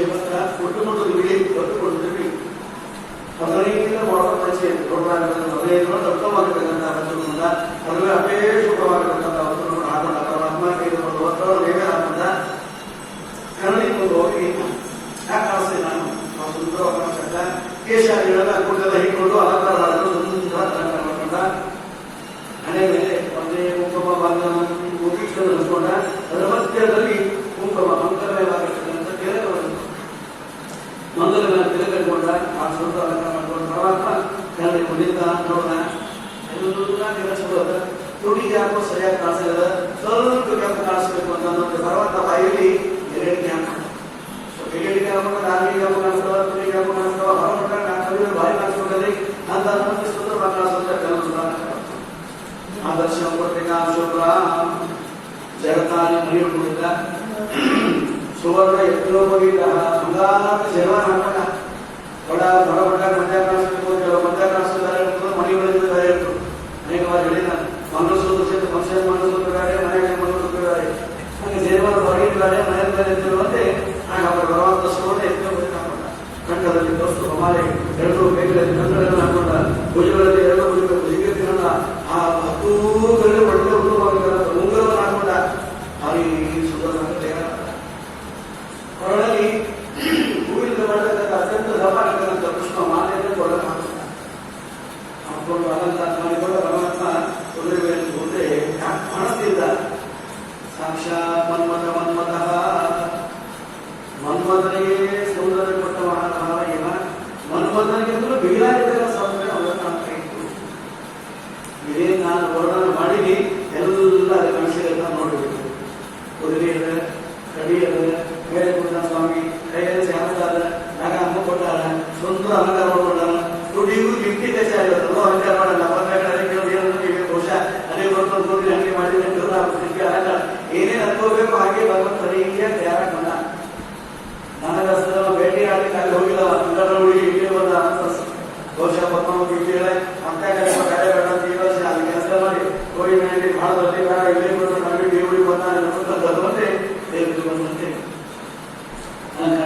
ಇವತ್ತ ಕುಟುಂಬದ ಬಿಡಿ ಕಟ್ಟುಕೊಡ್ತೀವಿ ಅದರಿಂದ ಮಾಡೋ ಪರಿಚಯ ಹದಿನೈದು ಅರ್ಥವಾಗಬೇಕಂತ ರಚನೆಯಿಂದ ಅದುವೇ ಅಷ್ಟೇ ಶುಭವಾಗಿರ್ತಕ್ಕಂಥ ವಸ್ತುಗಳು ಹಾಕೋಣ ಪರಮಾತ್ಮ ಒಂದು ವಸ್ತ್ರ ಬೇರೆ ಹಾಕೊಂಡ ಕನ್ನಡಿಗೆ ಹೋಗಿ ಯಾಕೆ ಕಾಣಿಸ್ತೀನಿ ನಾನು ಸುಂದರವಾದ ಶಬ್ದ ಕೇಶಾದಿಗಳೆಲ್ಲ ಕೂಡಲೆಲ್ಲ ಹಿಡ್ಕೊಂಡು ಅಲಂಕಾರ ಮಾಡಿದ್ರು ಸುಂದರ ಅಲಂಕಾರ ಮಾಡ್ಕೊಂಡ ಹಣೆ ಮೇಲೆ ಒಂದೇ ಕುಂಕುಮ ಬಾಂಧವ ಮುಗಿಸ್ಕೊಂಡು ಹಚ್ಕೊಂಡ ಅದರ ಮಧ್ಯದಲ್ಲಿ ಕುಂಕುಮ ಮಂಗಲಮಯವಾಗಿರ್ತಕ್ಕಂಥ ತಿಲಕವನ್ನು ಮಂಗಲಮಯ ತಿಲಕ ಇಟ್ಕೊಂಡ ಆ ಸುಂದರ ಅಲಂಕಾರ ಮಾಡ್ಕೊಂಡು ಪರಮಾತ್ಮ ಕನ್ನಡಿ ಮುಂದಿನ ನೋಡೋಣ ಎಲ್ಲ ನಿರಸೋದ ತುಡಿಗೆ ಯಾಕೋ ಸರಿಯಾಗಿ ಕಾಣಿಸಿದ ಸ್ವಲ್ಪ ಯಾಕೆ ಕಾಣಿಸ್ಬೇಕು ಅಂತ ಅನ್ನೋದು ಪರಮಾತ್ಮ ಬಾಯಲ್ಲಿ ಎರಡಿಗೆ ಹಾಕೋಣ ಬೆಳ್ಳಿಗೆ ಹಾಕೋಣ ನಾಲಿಗೆ ಹಾಕೋ ಕಾಣಿಸ್ತವ ತುಡಿಗೆ ಹಾಕೋ ಕಾಣಿಸ್ತವ ಹೊರಮಟ್ಟ ಕಾಣಿಸ್ತವ ಬಾಯಿ ಕಾಣಿಸ್ಕೊಂಡ್ರೆ ಅಂತ ಅನ್ನೋದು ಸುಂದರ ಕಾಣಿಸುತ್ತೆ ಕೆಲವು ಆದರ್ಶ ಕೊಟ್ಟಿದ್ದ ಶುಭ್ರ ಜಗತ್ತಾನೆ ಮನೆಯುಳ್ಳಿದ್ದ ಸುವರ್ಣ ಎತ್ತೋಗಿದ್ದ ಬಂಗಾರದ ಜಗವಾನ ಹಾಕೋಣ ಹೊಡ ಹೊರಬಟ್ಟ ಮಧ್ಯ ಕಾಣಿಸ್ಬೇಕು ಕೆಲವು ಮಧ್ಯ ಕಾಣಿಸ್ತಾರೆ ಮನೆಗಳಿದ್ದಾರೆ ಇರ್ತರು ಅನೇಕವಾಗಿ ಹೇಳಿದ ಮಂಗಳಸೂತ್ರ ಸಹಿತ ಫಂಕ್ಷನ್ ಮಂಗಳಸೂತ್ರಗಾರೆ ಮನೆಗೆ ಮಂಗಳಸೂತ್ರಗಾರೆ ಹಾಗೆ ಜೇವನ ಹೊರಗಿದ್ದಾರೆ ಮನೆಯಲ್ಲಿ ಇರುವಂತೆ ಆಗ ಅವರ ಭಗವಂತ ಸುವರ್ಣ ಎತ್ತೋಗಿದ್ದ ಹಾಕೊಂಡ ಕಂಠದಲ್ಲಿ ಕೌಸ್ತುಭ ಮಾಲೆ ಎರಡು ಬೇಗದಲ್ಲಿ ಕಂಕಣಗಳನ್ನು ಹಾಕೊಂಡ ಭುಜಗಳಲ್ಲಿ ಎರಡು ಭುಜಿಗೆ ತಿನ್ನಲ್ಲ ಆ 10 ಗಂಟೆ ಒಳ್ಳೆ ಉತ್ತಮವಾಗಿದ್ದ ಉಂಗುರವನ್ನು ಹಾಕೊಂಡ ಭಾರಿ ಸುಂದರ ಹೊರಳಲ್ಲಿ ಹೂವಿನಿಂದ ಮಾಡತಕ್ಕಂಥ ಅತ್ಯಂತ ದಪ್ಪಾಗಿರ್ತಕ್ಕಂಥ ಪುಷ್ಪ ಮಾಲೆಯನ್ನು ಒಳಗೆ ಹಾಕೊಂಡು ಅಲಂಕಾರ ಮಾಡಿಕೊಂಡ ಪರಮಾತ್ಮ ಕುದುರೆ ಮುಂದೆ ಕಾಣಿಸ್ತಿದ್ದ ಸಾಕ್ಷಾತ್ ಮನ್ಮಥ ಮನ್ಮಥನಿಗೆ ಸೌಂದರ್ಯ ಕೊಟ್ಟ ಮಹಾರಾಯ ಮನ್ಮಥನಿಗೆಂದರೂ ಬಿಗಿಲಾಗಿದ್ದ ಸೌಂದರ್ಯ ಅವರ ಕಾಣ್ತಾ ಇತ್ತು. ಇದೇನು ನಾನು ವರ್ಣನೆ ಮಾಡೀನಿ ಎಲ್ಲ ಕಾಣಿಸಿದ ನೋಡಬೇಕು. ಕುದುರೆ ಇದೆ, ಕಡಿ ಇದೆ, ಬೇರೆ ಕೊಟ್ಟ ಸ್ವಾಮಿ ಕೈಯಲ್ಲಿ ಶ್ಯಾಮದಾರ ನಾಗ ಅಮ್ಮ ಕೊಟ್ಟಾರ ಸುಂದರ ಅಲಂಕಾರ ಮಾಡ್ಕೊಂಡಾರ ತುಡಿಗೂ ಗಿಟ್ಟಿ ಕಸ ಆಗಿರೋದು ಅಲಂಕಾರ ಮಾಡಲ್ಲ ಬಹುಶಃ ಅದೇ ಬರ್ಕೊಂಡು ನೋಡಿ ಹಂಗೆ ಮಾಡಿದ್ರೆ ಅಲಂಕಾರ ಏನೇನು ಅನ್ಕೋಬೇಕು ಹಾಗೆ ಭಗವಂತನಿಗೆ ತಯಾರ ಬಂದ ನನಗಸ್ತ ಭೇಟಿ ಆಡಲಿಕ್ಕೆ ಅಲ್ಲಿ ಹೋಗಿಲ್ಲ ಎಲ್ಲರ ಹುಡುಗಿ ಇಲ್ಲೇ ಬಂದ ಬಹುಶಃ ಪದ್ಮಾವತಿ ಕೇಳೆ ಅಂತ ಕಡೆ ಬೇಡ ಅಂತ ಈ ವರ್ಷ ಅಲ್ಲಿ ಕೆಲಸ ಮಾಡಿ ಹೋಗಿ ಮಾಡಿ ಭಾಳ ಬರಲಿ ಬೇಡ ಇಲ್ಲೇ ಬಂದು ನಮಗೆ ದೇವರಿಗೆ ಬಂದಂತೆ ದೇವರಿಗೆ ಬಂದಂತೆ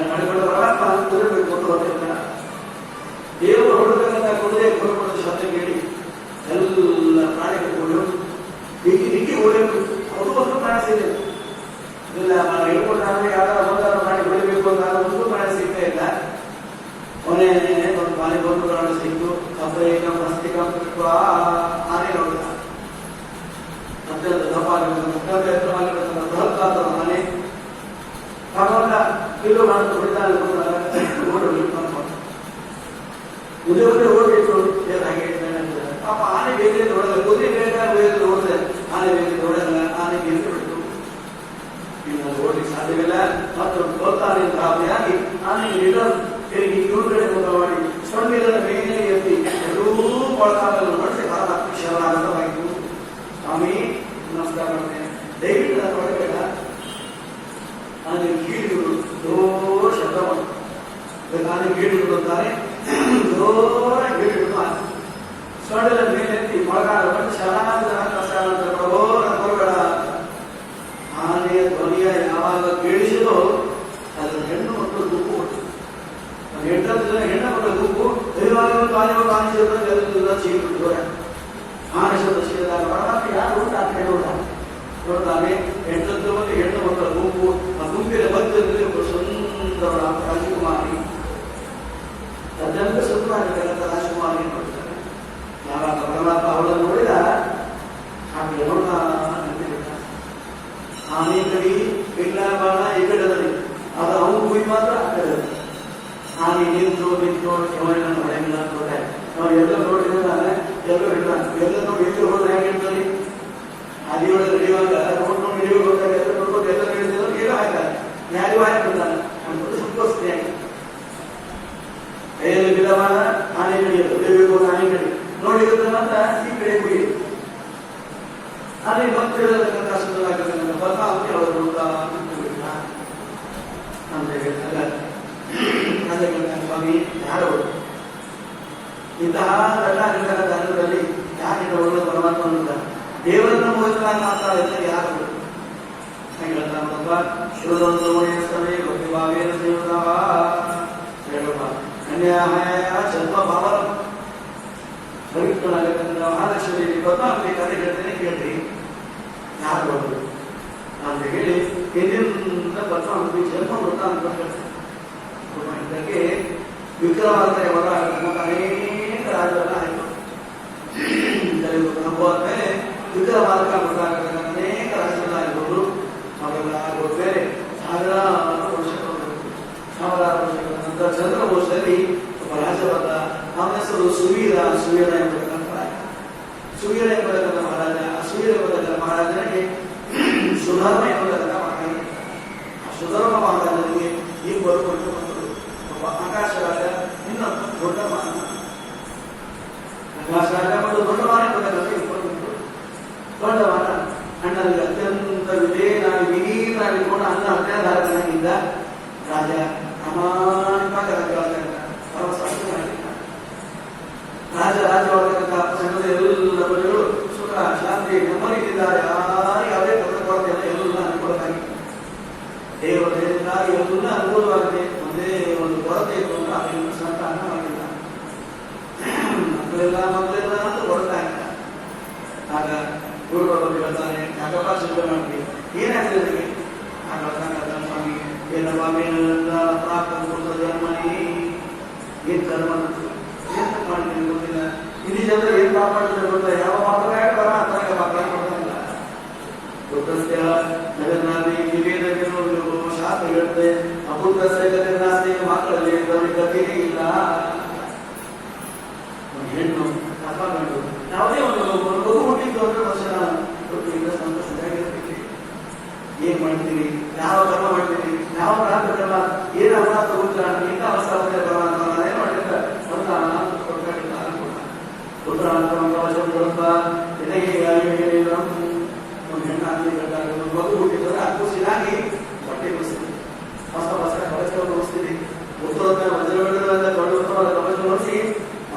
ಕಡಿಕೊಂಡು ಪರಮಾತ್ಮ ಕುದುರೆ ಕೊಟ್ಟು ಬರ್ತಿರ್ತಾನೆ. ದೇವರು ಹೊರಡತಕ್ಕಂಥ ಕುದುರೆ ಹೊರಕೊಡೋದು ಶಬ್ದ ಕೇಳಿ ಎಲ್ಲ ಪ್ರಾಣಿಗಳು ದಿಕ್ಕಿ ಓಡಬೇಕು. ಅದು ಒಂದು ಪ್ರಾಣ ಸಿಗಲಿಲ್ಲ. ಇಲ್ಲ ಹೇಳ್ಕೊಂಡ್ರೆ ಯಾವ್ದಾರ ಒಂದಾರ ಪ್ರಾಣಿ ಹೊಡಿಬೇಕು ಅಂತ ಒಂದು ಪ್ರಾಣಿ ಸಿಗ್ತಾ ಇಲ್ಲ. ಕೊನೆಯೇ ಒಂದು ಪ್ರಾಣಿ ಒಂದು ಪ್ರಾಣಿ ಸಿಕ್ತು. ಕಬ್ಬೈಕ ಮಸ್ತಿಕ ಆನೆ ನೋಡಿದ ಅತ್ಯಂತ ದಪ್ಪಾಗಿರ್ತಕ್ಕಂಥ ಎತ್ತರವಾಗಿರ್ತಕ್ಕಂಥ ಬೃಹತ್ತಾದ ಆನೆ ಭಗವಂತ ಇಲ್ಲೂ ಮಾಡ್ತು ಹೊಡಿತಾನೆ ಮುಂದೆ ಮುಂದೆ ಓಡಬೇಕು ಹಾಗೆ ಪಾಪ ಆನೆ ಬೇಗ ನೋಡಲ್ಲ ಕುದುರೆ ಬೇಗ ನೋಡಿದ್ರೆ ಆನೆ ಬೇಗ ನೋಡಲ್ಲ ಆನೆ ಬೇಗ ಬಿಡ್ತು ಇನ್ನು ಓಡಲಿಕ್ಕೆ ಸಾಧ್ಯವಿಲ್ಲ. ಮತ್ತು ಗೋತಾನಿಂದ ಆಗಿ ಆನೆ ತಿರುಗಿ ಇವ್ರ ಕಡೆ ಮುಖ ಮಾಡಿ ಸೊಂಡಿಲದ ಮೇಲೆ ಎತ್ತಿ ಎರಡೂ ಕೊಳಕಾಲನ್ನು ನಡೆಸಿ ಶರಣಾಗತವಾಯಿತು. ಸ್ವಾಮಿ ನಮಸ್ಕಾರ ಮಾಡ್ತೇನೆ, ದಯವಿಟ್ಟು ನಾನು ಹೊರಬೇಡ, ನಾನು ಕೀಳಿಗಳು ಜೋರ ಶಬ್ದ ಮಾಡಿ ನಾನು ಕೀಳಿಗಳು ಅಂತಾರೆ ಜೋರ ಕೀಳಿಗಳು ಸೊಂಡಲ ಮೇಲೆತ್ತಿ ಮೊಳಗಾಲ ಬಂದು ಶರಣಾಗತ ಪ್ರಭೋ ಹೊರಬೇಡ. ಆನೆಯ ಧ್ವನಿಯ ಯಾವಾಗ ಕೇಳಿಸಿದೋ ಅದರ ಹೆಣ್ಣು ಮಕ್ಕಳು ಗುಂಪು ಕೊಟ್ಟು ಹೆಣ್ಣು ಮಕ್ಕಳ ಗುಂಪು ಎಲ್ಲ ಚೀಬಿಟ್ಟು ಆನೆ ಶಬ್ದ ಸಿಗದಾಗ ಪರಮಾತ್ಮ ಯಾರು ಉಂಟು ಅಂತ ಹೇಳೋಣ ನೋಡ್ತಾನೆ. ಹೆಣ್ಣದ್ದು ಮತ್ತು ಹೆಣ್ಣು ಮಕ್ಕಳ ಗುಂಪು ಆ ಗುಂಪಿನ ಮಧ್ಯದಲ್ಲಿ ಒಬ್ಬ ಸುಂದರ ರಾಜಕುಮಾರಿ ಅತ್ಯಂತ ಸುಂದರವಾಗಿರ್ತಕ್ಕಂಥ ರಾಜಕುಮಾರಿ ನೋಡ್ತಾನೆ. ಯಾವಾಗ ಪರಮಾತ್ಮ ಅವಳನ್ನು ನೋಡಿದ ಹಾಗೆ ನೋಡ್ತಾ ನಿಂತಿಬಿಟ್ಟ. ಆನೆ ಕಡಿ ಇಲ್ಲ ಬಾಣ ಈ ಕಡೆದಲ್ಲಿ ಅದು ಅವನು ಕುಯ್ ಮಾತ್ರ ಆ ಕಡೆ ಆನೆ ನಿಂತು ಶಿವನನ್ನು ಹೊಡೆಯಲ್ಲ ನೋಡೆ ನಾವು ಎಲ್ಲ ನೋಡಿದ್ರೆ ಎಲ್ಲರೂ ಹೇಳ್ತಾನೆ ಎಲ್ಲ ನೋಡಿ ಎಲ್ಲಿ ಹೋದ್ರೆ ಹೇಗೆ ಹೇಳ್ತಾರೆ ಅದಿಯೊಳಗೆ ನಡೆಯುವಾಗ ನೋಡ್ಕೊಂಡು ನಡೆಯುವ ಹೋದಾಗ ಎಲ್ಲ ನೋಡ್ಕೊಂಡು ಎಲ್ಲ ನಡೆಸಿದ್ರು ಏನೋ ಹಾಕ್ತಾರೆ ಯಾರಿಗೂ ಹಾಕ್ಬಿಡ್ತಾನೆ ಅನ್ಕೊಂಡು ಸಂತೋಷಿಯಾಗಿ ಕೈಯಲ್ಲಿ ಬಿಲ್ಲವಾದ ಆನೆ ಕಡಿಯೋದು ಹೊಡೆಯಬೇಕು ಆನೆ ಕಡಿ ನೋಡಿದ್ರೆ ಮಾತ್ರ ಈ ಕಡೆ ಕುಯ್ಯೋದು ಆನೆ ಮತ್ತೆ ಸುಂದರವಾಗಿರ್ತಕ್ಕಂಥ ಪದ್ಮಾವತಿ ಅವರು ನೋಡ್ತಾ ಅಂತ ಹೇಳ್ತಾರೆ. ಸ್ವಾಮಿ ಯಾರು ಇಂತಹ ದಟ್ಟಾಗಿರ್ತಕ್ಕಂಥ ಅನುಭವದಲ್ಲಿ ಯಾಕೆ ಒಳ್ಳೆ ಪರಮಾತ್ಮ ದೇವರನ್ನ ಮೋಹಿತ ಮಾತಾಡಿದ್ರೆ ಯಾರು श्रुतोन्मुनिस्तमे भक्तिभावेन सेवताः अन्याहाय जन्मभावम् ಭವಿಷ್ಯನಾಗತಕ್ಕಂಥ ಮಹಾಲಕ್ಷ್ಮಿ ಪದ್ಮಾವತಿ ಕಥೆ ಹೇಳ್ತೇನೆ ಕೇಳ್ರಿ ಯಾರು ಬಂದರು ಅಂತ ಹೇಳಿ ಹಿಂದಿನಿಂದ ಪದ್ಮಾವತಿ ಜನ್ಮ ವೃತ್ತ ಅಂತ ಹೇಳ್ತಾರೆ. ಇದಕ್ಕೆ ವಿಕ್ರಮಾದಿತ್ಯ ವರ ಅನೇಕ ರಾಜರನ್ನ ಆಯಿತು. ನಂಬುವಾದ್ಮೇಲೆ ವಿಕ್ರಮಾದಿತ್ಯ ವೃತ್ತ ಆಗ್ತಕ್ಕಂಥ ಅನೇಕ ರಾಜ್ಯಗಳ ಆಗಿರ್ಬೋದು. ಅವೆಲ್ಲ ಆಗೋದ್ಮೇಲೆ ಸಾವಿರಾರು ವರ್ಷಗಳ ನಂತರ ಚಂದ್ರವಂಶದಲ್ಲಿ ಒಬ್ಬ ರಾಜ ಬಂದ. ಅವನ ಹೆಸರು ಸುವೀರ ಎಂಬತಕ್ಕಂಥ ರಾಜ. ಸುವೀರ ಎಂಬತಕ್ಕಂಥ ಮಹಾರಾಜ. ಆ ಸುವೀರ ಎಂಬತಕ್ಕಂಥ ಮಹಾರಾಜನಿಗೆ ಸುಧರ್ಮ ಎಂಬತಕ್ಕಂಥ ಮಹಾರಾಜ. ಆ ಸುಧರ್ಮ ಮಹಾರಾಜನಿಗೆ ಇಬ್ಬರು ದೊಡ್ಡ ಮಕ್ಕಳು. ಒಬ್ಬ ಆಕಾಶ ರಾಜ, ಇನ್ನೊಬ್ಬ ದೊಡ್ಡ ಮಾನ. ಆಕಾಶ ರಾಜ ಮತ್ತು ದೊಡ್ಡ ಮಾನ ಎಂಬತಕ್ಕಂಥ ಇಬ್ಬರು ಮಕ್ಕಳು. ದೊಡ್ಡ ಮಾನ ಅಣ್ಣನಿಗೆ ಅತ್ಯಂತ ವಿನೀತನಾಗಿಕೊಂಡು ಅನ್ನ ಹತ್ಯಾಧಾರಕನಾಗಿದ್ದ ರಾಜ. ಪ್ರಾಮಾಣಿಕವಾಗಿ ರಾಜವಾಗತಕ್ಕಂತಹ ಸಂಘದ ಎಲ್ಲ ಪ್ರಜೆಗಳು ಸುಖ ಶಾಂತಿ ನೆಮ್ಮದಿಯಿದ್ದಾರೆ. ಯಾವುದೇ ಕೊರತೆಯನ್ನು ಎಲ್ಲ ಅನುಕೂಲವಾಗಿ ದೇವರಿಂದ ಎಲ್ಲ ಅನುಕೂಲವಾಗಿದೆ. ಒಂದೇ ಒಂದು ಕೊರತೆ ಇತ್ತು ಅಂತ ಅವರಿಂದ ಸಂತಾನ ಮಾಡಿಲ್ಲ. ಮಕ್ಕಳೆಲ್ಲ ಅಂತ ಕೊಡ್ತಾ ಇಲ್ಲ. ಆಗ ಗುರುಗಳು ಹೇಳ್ತಾನೆ, ಯಾಕಪ್ಪ ಚಿಂತೆ ಮಾಡಿ ಏನಾಗ್ತದೆ? ಆಗ ಸ್ವಾಮಿ ಏನಪ್ಪ ಮೇಲಿಂದ ಪ್ರಾಪ್ತ ಜನ್ಮನಿ ಏನ್ ಕರ್ಮ ಮಾಡ್ತೀನಿ ಗೊತ್ತಿಲ್ಲ. ಇಡೀ ಜನರು ಏನ್ ಪಾಪ ಮಾಡ್ತಾರೆ ಗೊತ್ತಿಲ್ಲ. ಯಾವ ಪಾಪ ಬರ ಅಂತ ಪಾಪ ಮಾಡ್ತಾನಿಲ್ಲ. ಗೊತ್ತಸ್ಯ ಜಗನ್ನಾಥಿ ನಿವೇದಕ್ಕೆ ಶಾಸ್ತ್ರ ಹೇಳುತ್ತೆ, ಅಪುತ್ರಸ್ಯ ಜಗನ್ನಾಥಿ ಮಕ್ಕಳಲ್ಲಿ ಗತಿನೇ ಇಲ್ಲ. ಹೆಣ್ಣು ಅಥವಾ ಗಂಡು ಯಾವುದೇ ಒಂದು ಮಗು ಹುಟ್ಟಿದ್ದು ಅಂದ್ರೆ ವರ್ಷ ಹುಟ್ಟಿದ ಸಂತೋಷವಾಗಿರ್ತೀವಿ. ಏನ್ ಮಾಡ್ತೀವಿ, ಯಾವ ಕರ್ಮ ಮಾಡ್ತೀವಿ, ಯಾವ ಪ್ರಾಂತ ಕರ್ಮ, ಏನ್ ಅಪರಾಧ ಗೊತ್ತಿಲ್ಲ, ಇಂಥ ಅವಸ್ಥೆ ಬರ ಅಂತ ಏನ್ ಮಾಡಿದ್ರೆ ಮಗು ಹುಟ್ಟಿದ್ರೆ ಅಕ್ಕೂಸಿನಾಗಿ ಬಟ್ಟೆ ಬಿಡಿಸ್ತೀವಿ, ಹೊಸ ಹೊಸ ಕವಚವನ್ನು ಹೊರಿಸ್ತೀವಿ. ಉತ್ತರದ ವಜ್ರಗಳಿಂದ ದೊಡ್ಡ ಉತ್ತರವಾದ ಕವಚ ಹೊರಿಸಿ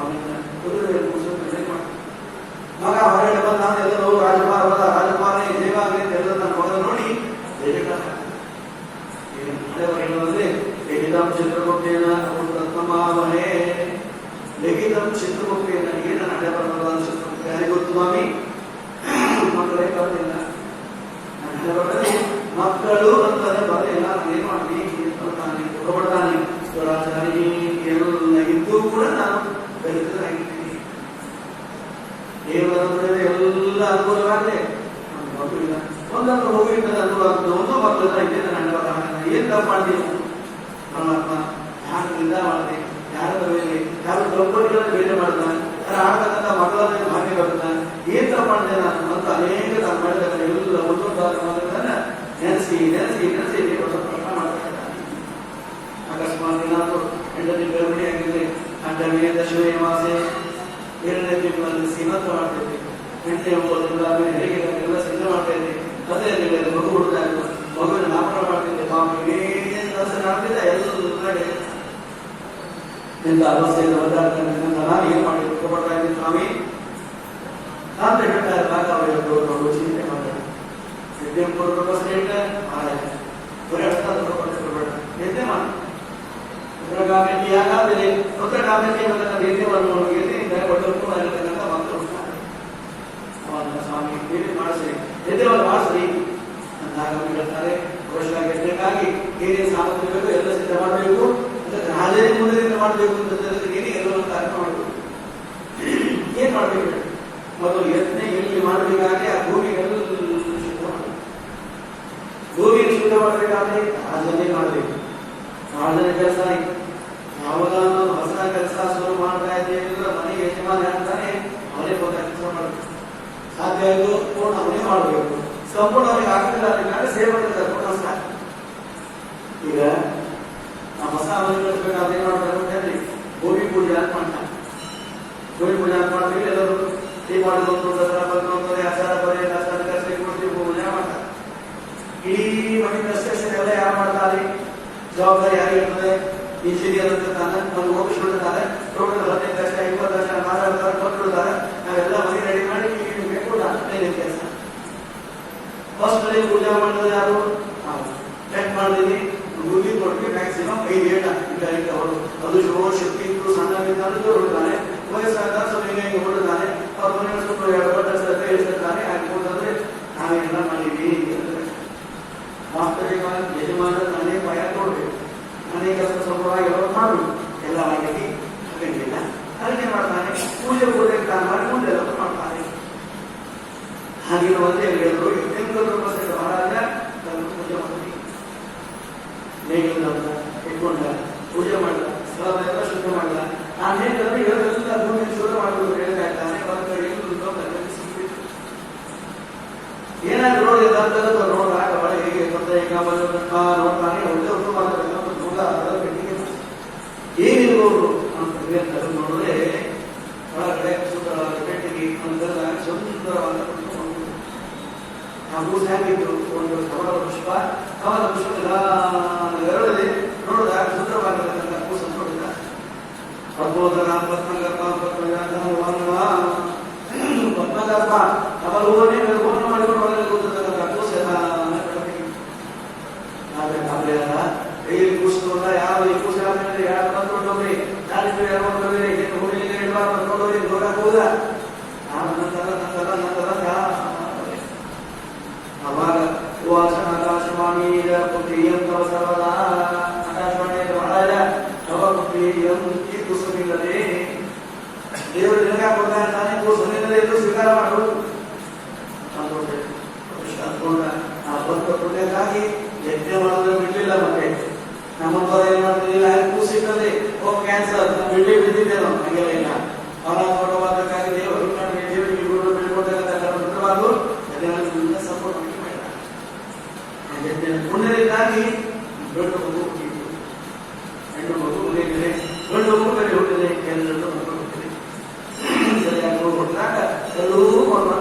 ಕುದುರೆ ಮಗ ಹೊರಗಡೆ ಬಂದ ಎಲ್ಲರೂ ರಾಜಕುಮಾರನೇ ಜಯವಾಗಲಿ ಅಂತ ಎಲ್ಲ ನನ್ನ ಮಗನ ನೋಡಿ ಲಿಖಿತಂ ಚಿತ್ರಗುಪ್ತೇನ ಅಮೃತತ್ವಮಾವಹೇ. ಲಿಖಿತಂ ಚಿತ್ರಗುಪ್ತೇನ ಏನ ಹಣೆ ಬರ್ತದ ಚಿತ್ರಗುಪ್ತ ಯಾರಿಗೆ ಗೊತ್ತು ಸ್ವಾಮಿ? ಮಕ್ಕಳೇ ಬರಲಿಲ್ಲ. ಹಣೆ ಬರ್ತದೆ ಮಕ್ಕಳು ಅಂತಾನೆ ಬರಲಿಲ್ಲ. ಏನ್ ಮಾಡ್ತೀನಿ ಅಂತಾನೆ ಕೊಡ್ತಾನೆ. ಸ್ವರಾಜಾನಿ ಎಲ್ಲ ಇದ್ದು ಕೂಡ ನಾನು ದಲಿತರಾಗಿದ್ದೀನಿ. ದೇವರ ಎಲ್ಲ ಅನುಕೂಲವಾಗದೆ ಮಗುವಿನ ಒಂದೊಂದು ಮಗುವಿನ ಅನುಕೂಲವಾಗ್ತದೆ. ಒಂದು ಮಕ್ಕಳನ್ನ ಇದ್ದೇ ನನ್ನ ಏನ್ ತಪ್ಪು ಮಾಡ್ತೀನಿ ಪರಮಾತ್ಮ. ಯಾರು ನಿಂದ ಮಾಡಿದೆ, ಯಾರ ಮೇಲೆ ಯಾರು ದ್ರೌಪದಿಗಳನ್ನು ಬೇರೆ ಮಾಡ್ತಾನೆ, ಯಾರು ಆಡ್ತಕ್ಕಂಥ ಮಕ್ಕಳನ್ನ ಭಾಗ್ಯ ಬರ್ತಾನೆ, ಏನ್ ತಪ್ಪು ಮಾಡಿದೆ ನಾನು ಅಂತ ಅನೇಕ ತಾನು ಮಾಡಿದಾಗ ಎಲ್ಲ ಒಂದೊಂದು ನೆನೆಸಿ ದೇವರ ಪ್ರಶ್ನೆ ಮಾಡ್ತಾ ಇದ್ದಾನೆ. ಅಕಸ್ಮಾತ್ ಏನಾದ್ರು ಹೆಂಡತಿ ಗರ್ಭಿಣಿ ಆಗಿದೆ, ಅಡ್ಡಮೇ ದಶಮೇ ಮಾಸೆ 7ನೇ ತಿಂಗಳಲ್ಲಿ ಸೀಮಂತ ಮಾಡ್ತೇವೆ. 8ನೇ 9 ತಿಂಗಳ ಹೇಗೆ ಎಲ್ಲ ಸಿದ್ಧ ಮಾಡ್ತಾ ಇದ್ದೀವಿ. ಅದೇ ಮಗು ಹುಡುಗ ಮಗುವಿನ ನಾಮಕರಣ ಮಾಡ್ತಿದ್ದೆ. ಮಾಡ್ತಿದ್ದ ಎಲ್ಲ ಇಂಥ ಅವಸ್ಥೆಯಿಂದ ಬದಲಾಗ್ತಕ್ಕಂಥ ನಾನು ಏನ್ ಮಾಡಿ ಕೊಡ್ತಾ ಇದ್ದೀನಿ ಸ್ವಾಮಿ ಅಂತ ಹೇಳ್ತಾ ಇದ್ದಾಗ ಅವರು ಚಿಂತೆ ಮಾಡ್ತಾರೆ. ನಿದ್ದೆ ಮಾಡಿ ಉತ್ತರಗಾಮಿತಿ ಯಾಕಾದರೆ ಉತ್ತರಗಾಮಿತಿ ನಿದ್ದೆ ಒಟ್ಟು ಆಗಿರ್ತಕ್ಕಂಥ ಮಕ್ಕಳು ಸ್ವಾಮಿ ಮಾಡಿಸ್ರಿ, ನಿದ್ದೆವನ್ನು ಮಾಡಿಸ್ರಿ ಅಂತ ಹೇಳ್ತಾರೆ. ಅವಶ್ಯವಾಗಿ ಎದ್ದಕ್ಕಾಗಿ ಏನೇನು ಸಾಮರ್ಥ್ಯ ಬೇಕು ಎಲ್ಲ ಸಿದ್ಧ ಮಾಡಬೇಕು. ರಾಜೇ ಮುಂದೆ ಮಾಡಬೇಕು ಅಂತ ಎಲ್ಲವನ್ನು ಕಾರ್ಯ ಮಾಡಬೇಕು. ಏನ್ ಮಾಡ್ಬೇಕು? ಮೊದಲು ಯತ್ನ ಎಲ್ಲಿ ಮಾಡಬೇಕಾದ್ರೆ ಆ ಭೂಮಿಗೆಲ್ಲ ಶುದ್ಧ ಮಾಡಬೇಕು. ಭೂಮಿಯನ್ನು ಶುದ್ಧ ಮಾಡಬೇಕಾದ್ರೆ ರಾಜನೇ ಮಾಡಬೇಕು. ರಾಜನ ಕೆಲಸ ಆಯ್ತು. ಯಾವಾಗ ಹೊಸ ಕೆಲಸ ಶುರು ಮಾಡ್ತಾ ಇದ್ದೇವೆ ಅಂದ್ರೆ ಮನೆಗೆ ಯಜಮಾನ ಹೇಳ್ತಾನೆ, ಅವನೇ ಬಂದ ಕೆಲಸ ಮಾಡಬೇಕು. ಸಾಧ್ಯ ಆಯ್ತು ಪೂರ್ಣ ಅವನೇ ಮಾಡಬೇಕು. ಸಂಪೂರ್ಣ ಅವನಿಗೆ ಆಗ್ತಿಲ್ಲ ಅಂದ್ರೆ ಸೇವಕರು ಕರ್ಕೊಂಡು ಸಾಕು. ಈಗ ನಾವು ಹೊಸ ಮನೆ ಕಳಿಸ್ಬೇಕಾದ್ರೆ ಏನ್ ಮಾಡ್ಬೇಕು ಅಂತ ಹೇಳಿ ಭೂಮಿ ಪೂಜೆ ಅಂತ ಮಾಡ್ತಾರೆ. ಭೂಮಿ ಪೂಜೆ ಅಂತ ಮಾಡ್ತೀವಿ. ಎಲ್ಲರೂ ದೀಪಾವಳಿ ಬಂತು, ದಸರಾ ಬಂತು ಅಂತಂದ್ರೆ ಆಚಾರ ಬರೀ ಕಷ್ಟ ಕೊಡ್ತೀವಿ, ಪೂಜೆ ಮಾಡ್ತಾರೆ. ಇಡೀ ಮನೆ ಕನ್ಸ್ಟ್ರಕ್ಷನ್ ಎಲ್ಲ ಯಾರು ಮಾಡ್ತಾರೆ? ಜವಾಬ್ದಾರಿ ಯಾರಿಗೆ ಇರ್ತದೆ? ಇಂಜಿನಿಯರ್ ಅಂತಾನೆ ಒಂದು ಹೋಗಿಸ್ಬಿಡ್ತಾರೆ. ಟೋಟಲ್ 15 ಲಕ್ಷ 20 ಲಕ್ಷ ಮಾತಾಡ್ತಾರೆ, ಕೊಟ್ಬಿಡ್ತಾರೆ. ನಾವೆಲ್ಲ ಮನೆ ರೆಡಿ ಮಾಡಿ ಕೆಲಸ ಫಸ್ಟ್ ಅಲ್ಲಿ ಪೂಜೆ ಮಾಡಿದ್ರೆ ಯಾರು ಚೆಕ್ ಮಾಡಿದೀನಿ ಗುರಿ ಕೊಟ್ಟು ಮ್ಯಾಕ್ಸಿಮಮ್ 5 ಏಟ ಈಗ ಅವರು ಅದು ಜೋರ್ ಶಕ್ತಿ ಇತ್ತು ಸಣ್ಣವಿದ್ದಾನೆ ಹೊರಡ್ತಾನೆ ವಯಸ್ಸಾದ ಸಮಯ ಹೊರಡ್ತಾನೆ ಅವ್ರ ಮನೆ ಸ್ವಲ್ಪ ಎರಡು ಹೇಳ್ತಿರ್ತಾನೆ ಹಾಕೊಂಡ್ರೆ ನಾವೇನ ಮಾಡಿದ್ವಿ ವಾಸ್ತವಿಕ ಯಜಮಾನ ನಾನೇ ಭಯ ಕೊಡ್ಬೇಕು ಮನೆ ಕೆಲಸ ಸಂಪೂರ್ಣವಾಗಿ ಎಲ್ಲ ಮಾಡಬೇಕು ಎಲ್ಲ ಆಗಿ ಹಾಗಂಗಿಲ್ಲ ಅದನ್ನೇ ಮಾಡ್ತಾನೆ ಪೂಜೆ ಮಾಡಿ ಮುಂದೆ ಎಲ್ಲ ಮಾಡ್ತಾನೆ ಹಾಗಿರುವಂತೆ ಹೇಳಿದ್ರು ಮಹಾರಾಜ ಪೂಜೆ ಮಾಡಿ ನೇಗಿಲ ಇಟ್ಕೊಂಡ ಪೂಜೆ ಮಾಡಲ್ಲ ಸ್ಥಳವೆಲ್ಲ ಶುದ್ಧ ಮಾಡಲ್ಲ ನಾನು ಹೇಳಿದ್ರೆ ಹೇಳೋದ್ರಿಂದ ಭೂಮಿ ಶುದ್ಧ ಮಾಡಬೇಕು ಹೇಳ್ತಾ ಇದ್ದಾನೆ ಏನಾದ್ರು ನೋಡಿದಾಗ ಒಳ್ಳೆ ಹೇಗೆ ನೋಡ್ತಾನೆ ಒಳ್ಳೆ ಏನಿರ್ಬೋದು ಅಂತ ನೋಡಿದ್ರೆ ಒಳಗಡೆ ಸುಂದರವಾದ ಪೆಟ್ಟಿಗೆ ಒಂದೆಲ್ಲ ಸುಂದರವಾದ ಆ ಮೂರು ಹೇಗಿತ್ತು ಒಂದು ಕಮಲ ಪುಷ್ಪ ಎರಡಲ್ಲಿ ನೋಡಿದಾಗ ಸುಂದರವಾಗಿರತಕ್ಕಂಥ ಕೂಸನ್ನು ನೋಡಿದ ಪ್ರಬೋಧನ ಪದ್ಮಗರ್ಭ ಪದ್ಮಗರ್ಭ ಕಮಲವನ್ನೇ ನಿರ್ಬೋಧನ ಮಾಡಿಕೊಂಡು ಒಳಗೆ ಕೂತಿರ್ತಕ್ಕಂಥ ಕೂಸ ಕೈಯಲ್ಲಿ ಕೂಸಿಕೊಂಡ ಯಾವ ಈ ಕೂಸ ಯಾರು ಬಂದ್ಕೊಂಡೋಗ್ರಿ ಯಾರಿಗೂ ಯಾರು ಬಂದೋಗ್ರಿ ಹುಡುಗಿಗೆ ಬಂದ್ಕೊಂಡೋಗ್ರಿ ದೂರ ಹೋದ ನಂತರ ಅವಾಗ ಆಕಾಶವಾಣಿ ಪ್ರಿಯಂ ತವ ಸರ್ವದಾ ಆಕಾಶವಾಣಿ ಮಹಾರಾಜ ತವ ಪ್ರಿಯಂ ಈ ಕೂಸನಿಲ್ಲದೆ ದೇವರು ನಿನಗ ಕೊಡ್ತಾ ಇರ್ತಾನೆ ಕೂಸನಿಲ್ಲದೆ ಎಂದು ಸ್ವೀಕಾರ ಮಾಡು ಅಂದ್ಕೊಂಡ ಆ ಬಂದ ಪುಣ್ಯಕ್ಕಾಗಿ ಯಜ್ಞ ಮಾಡೋದ್ರೆ ಬಿಡ್ಲಿಲ್ಲ ಮತ್ತೆ ನಮ್ಮ ಏನ್ ಮಾಡ್ತಿದ್ದಿಲ್ಲ ಕೂಸಿಟ್ಟದೆ ಕ್ಯಾನ್ಸರ್ ಬಿಡ್ಲಿ ಬಿದ್ದಿದ್ದೆ ನಾವು ಹಂಗೆಲ್ಲ ಇಲ್ಲ ಅವರ ನೋಡುವುದಕ್ಕಾಗಿ ದೇವರು ದೇವರಿಗೆ ಬಿಡ್ಕೊಳ್ತಕ್ಕಂಥ ಸಪೋರ್ಟ್ ಪುಣ್ಯದಿಂದಾಗಿ ಗಂಡು ಮಗು ಹುಟ್ಟಿದ್ದು ಹೆಣ್ಣು ಮಗು ಹುಟ್ಟಿದ್ರೆ ಗಂಡು ಮಗು ಬೇರೆ ಹುಟ್ಟಿದೆ ಎಲ್ಲರೂ ಮಕ್ಕಳು ಹುಟ್ಟಿದೆ ಹುಟ್ಟಿದಾಗ ಎಲ್ಲರೂ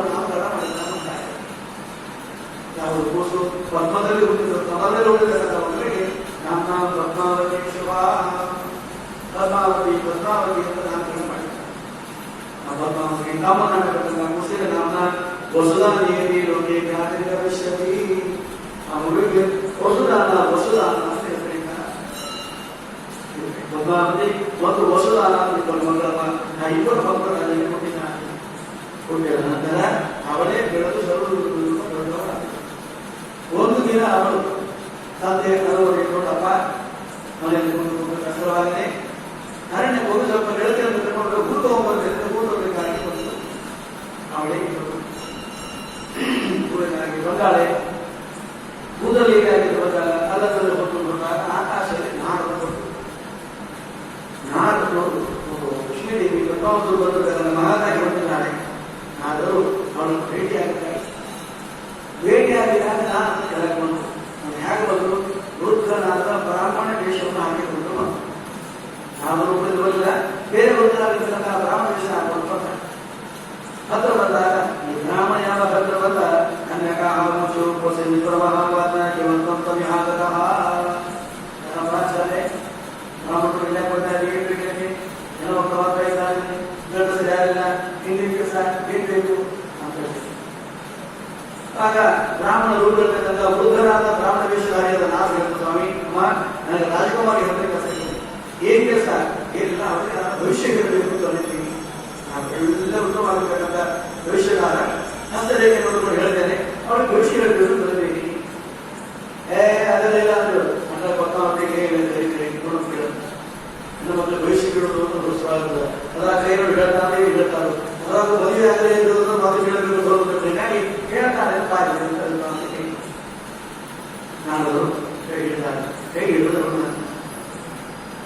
ನಾಮಕರಣ ಮಾಡಿದ್ದಾರೆ ನಾವು ಕೂಸು ಪದ್ಮದಲ್ಲಿ ಹುಟ್ಟಿದ್ರು ಕಮಲದಲ್ಲಿ ಹುಟ್ಟಿದ ಮಕ್ಕಳಿಗೆ ನಮ್ಮ ಪದ್ಮಾವತಿ ಶಿವ ಪದ್ಮಾವತಿ ಅಂತ ನಾಮಕರಣ ಮಾಡಿದ್ದಾರೆ ಆ ಪದ್ಮಾವತಿ ನಾಮಕರಣ ಕೂಸಿನ ನಾಮನ ವಸುಧಾ ದೇವಿ ಲೋಕೆ ಖ್ಯಾತಿಕ ವಿಶ್ವತಿ ಆ ಮಗುವಿಗೆ ವಸುದಾನ ಅಂತ ಹೆಸರಿಲ್ಲ ಪದ್ಮಾವತಿ ಮತ್ತು ವಸುದಾನ ಮಕ್ಕಳ ಇಬ್ಬರು ಮಕ್ಕಳನ್ನು ಕೊಟ್ಟಿದ್ದ ನಂತರ ಅವಳೇ ಬೆಳೆದು ಒಂದು ದಿನ ಅವಳು ತಂದೆ ಕರುವರಿಗೆ ನೋಡಪ್ಪ ಮನೆಯಲ್ಲಿ ಕೂತು ಕಷ್ಟವಾಗಿದೆ ಅರಣ್ಯ ಹೋಗಿ ಸ್ವಲ್ಪ ಗೆಳತಿಯನ್ನು ತಗೊಂಡು ಕೂತು ಹೋಗ್ಬರ್ಬೇಕು ಕೂತೋಗ್ಬೇಕಾಗಿ ಬಂದು ಅವಳೇ ಕೂಡಾಗಿ ಬಂದಾಳೆ ಕೂದಲು ಹೀಗಾಗಿ ಬಂದಾಗ ಕಲದಲ್ಲಿ ಹೊತ್ತು ಬಂದಾಗ ಆಕಾಶದಲ್ಲಿ ನಾಡು ಲಕ್ಷ್ಮೀದೇವಿ ಪ್ರಥಮರು ಬಂದು ಮಹಾತಾಗಿ ಬಂದಿದ್ದಾಳೆ ಆದರೂ ಅವಳನ್ನು ಭೇಟಿಯಾಗಿದ್ದಾಗ ನಾನು ಕೆಳಗೆ ಬಂದು ನಾನು ಹೇಗೆ ಬಂದು ರುದ್ರನಾದ ಬ್ರಾಹ್ಮಣ ವೇಷವನ್ನು ಹಾಕಿಕೊಂಡು ಬಂದು ನಾನು ಬರಲಿಲ್ಲ ಬೇರೆ ರುದ್ರಾಗಿರ್ತಕ್ಕಂಥ ಬ್ರಾಹ್ಮಣ ವೇಷ ಹಾಕೊಂಡು ಬಂದ ಹತ್ರ ಬಂದಾಗ ಈ ಬ್ರಾಹ್ಮಣ ಯಾವ ಹತ್ರ ಬಂದ ಬ್ರಾಹ್ಮಣರು ಇಲ್ಲ ಕೊಡ್ತಾರೆ ಏನೋ ಪ್ರವಾದ ಇದ್ದಾರೆ ಗಂಡಸರು ಯಾರಿಲ್ಲ ಹಿಂದಿನ ಕೆಲಸ ಬೇಕು ಅಂತ ಆಗ ಬ್ರಾಹ್ಮಣರು ಉಳಿದಿರ್ತಕ್ಕಂಥ ವೃದ್ಧರಾದ ಬ್ರಾಹ್ಮಣ ವೇಷಧಾರಿಯಾದ ನಾವು ಹೇಳ್ತು ಸ್ವಾಮಿ ಅಮ್ಮ ನನಗೆ ರಾಜಕುಮಾರಿ ಹೊರಗೆ ಕೆಲಸ ಏನ್ ಕೆಲಸ ಏನಿಲ್ಲ ಅವರಿಗೆ ಭವಿಷ್ಯ ಹೇಳಬೇಕು ಅಂತ ಅಂದಿದ್ದೀನಿ ನಾವೆಲ್ಲ ಉತ್ತಮವಾಗಿರ್ತಕ್ಕಂಥ ಭವಿಷ್ಯಗಾರ ಹಸ್ತರೇಖೆ ನೋಡಿಕೊಂಡು ಹೇಳ್ತೇನೆ ಅವ್ರಿಗೆ ಭವಿಷ್ಯ ಹೇಳಬೇಕು ಅಂತ ಬಂದಿದ್ದೀನಿ ಅದೆಲ್ಲ ಅಂದ್ರು ಅಂದ್ರೆ ಪದ್ಮಾವತಿಗೆ ಇನ್ನು ಮೊದಲು ಭವಿಷ್ಯ ಹೇಳೋದು ಅಂತ ಅದರ ಕೈ ನೋಡಿ ಹೇಳ್ತಾರೆ ಹೇಳ್ತಾರೆ ಅದ್ರಾಗ ಮದುವೆ ಆಗಲೇ ಇರೋದು ಮದುವೆ ಹೇಳಬೇಕು ಬರುವುದಕ್ಕಾಗಿ ಹೇಳ್ತಾರೆ ನಾನು ಹೇಗೆ ಹೇಳೋದು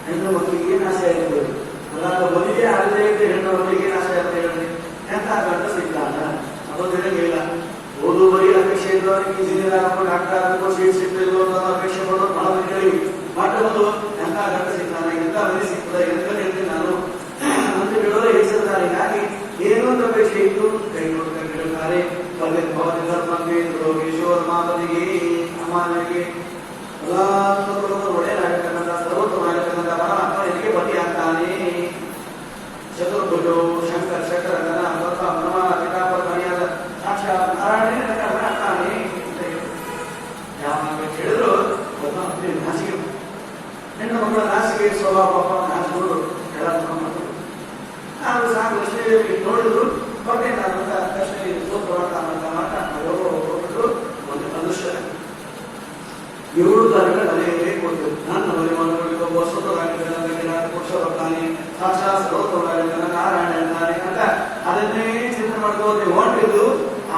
ಹೆಣ್ಣು ಮಕ್ಕಳಿಗೆ ಏನು ಆಸೆ ಆಗಿರ್ಬೋದು ಅದ್ರಾಗ ಮದುವೆ ಆಗಲೇ ಇದ್ರೆ ಹೆಣ್ಣು ಮಕ್ಕಳಿಗೆ ಏನು ಆಸೆ ಅಂತ ಹೇಳಿದ್ರೆ ಎಂತ ಗಂಟ ಸಿಗ್ತಾನ ಅದೊಂದು ಹೇಳಂಗಿಲ್ಲ ಓದು ಬರೀ ಅಪೇಕ್ಷೆ ಇದ್ದವರಿಗೆ ಇಂಜಿನಿಯರ್ ಆಗಬೇಕು ಡಾಕ್ಟರ್ ಆಗಬೇಕು ಸೀಟ್ ಸಿಗ್ತಿಲ್ಲ ಅಪೇಕ್ಷೆ ಪಡೋದು ಬಹಳ ಹೇಳಿ ಮಾಡೋದು ಎಂತ ಗಂಟ ಸಿಗ್ತಾನೆ ಎಂತ ಮನೆ ಸಿಗ್ತದೆ ಎಂತ ಹೇಳ್ತೀನಿ ನಾನು ಅಂತ ಹೇಳೋರು ಹೆಚ್ಚಿರ್ತಾರೆ ಹೀಗಾಗಿ ಏನೋ ಒಂದು ಅಪೇಕ್ಷೆ ಇತ್ತು ಕೈ ನೋಡ್ಕೊಂಡು ಹೇಳ್ತಾರೆ ಯೋಗೇಶ್ವರ ಮಾತನಿಗೆ ಅಮ್ಮನಿಗೆ ಒಳ್ಳೆಯದಾಗಿರ್ತಕ್ಕಂಥ ಸರ್ವೋತ್ತಮವಾಗಿರ್ತಕ್ಕಂಥ ಪರಮಾತ್ಮ ಇದಕ್ಕೆ ಬಲಿ ಆಗ್ತಾನೆ ಚತುರ್ಭುಜೋ ಶಂಕರ ಗಣ ಪಿತಾಪರ ಮನೆಯಾದ ಸಾಕ್ಷಾತ್ ನಾರಾಯಣ ಆಗ್ತಾನೆ ಅಂತ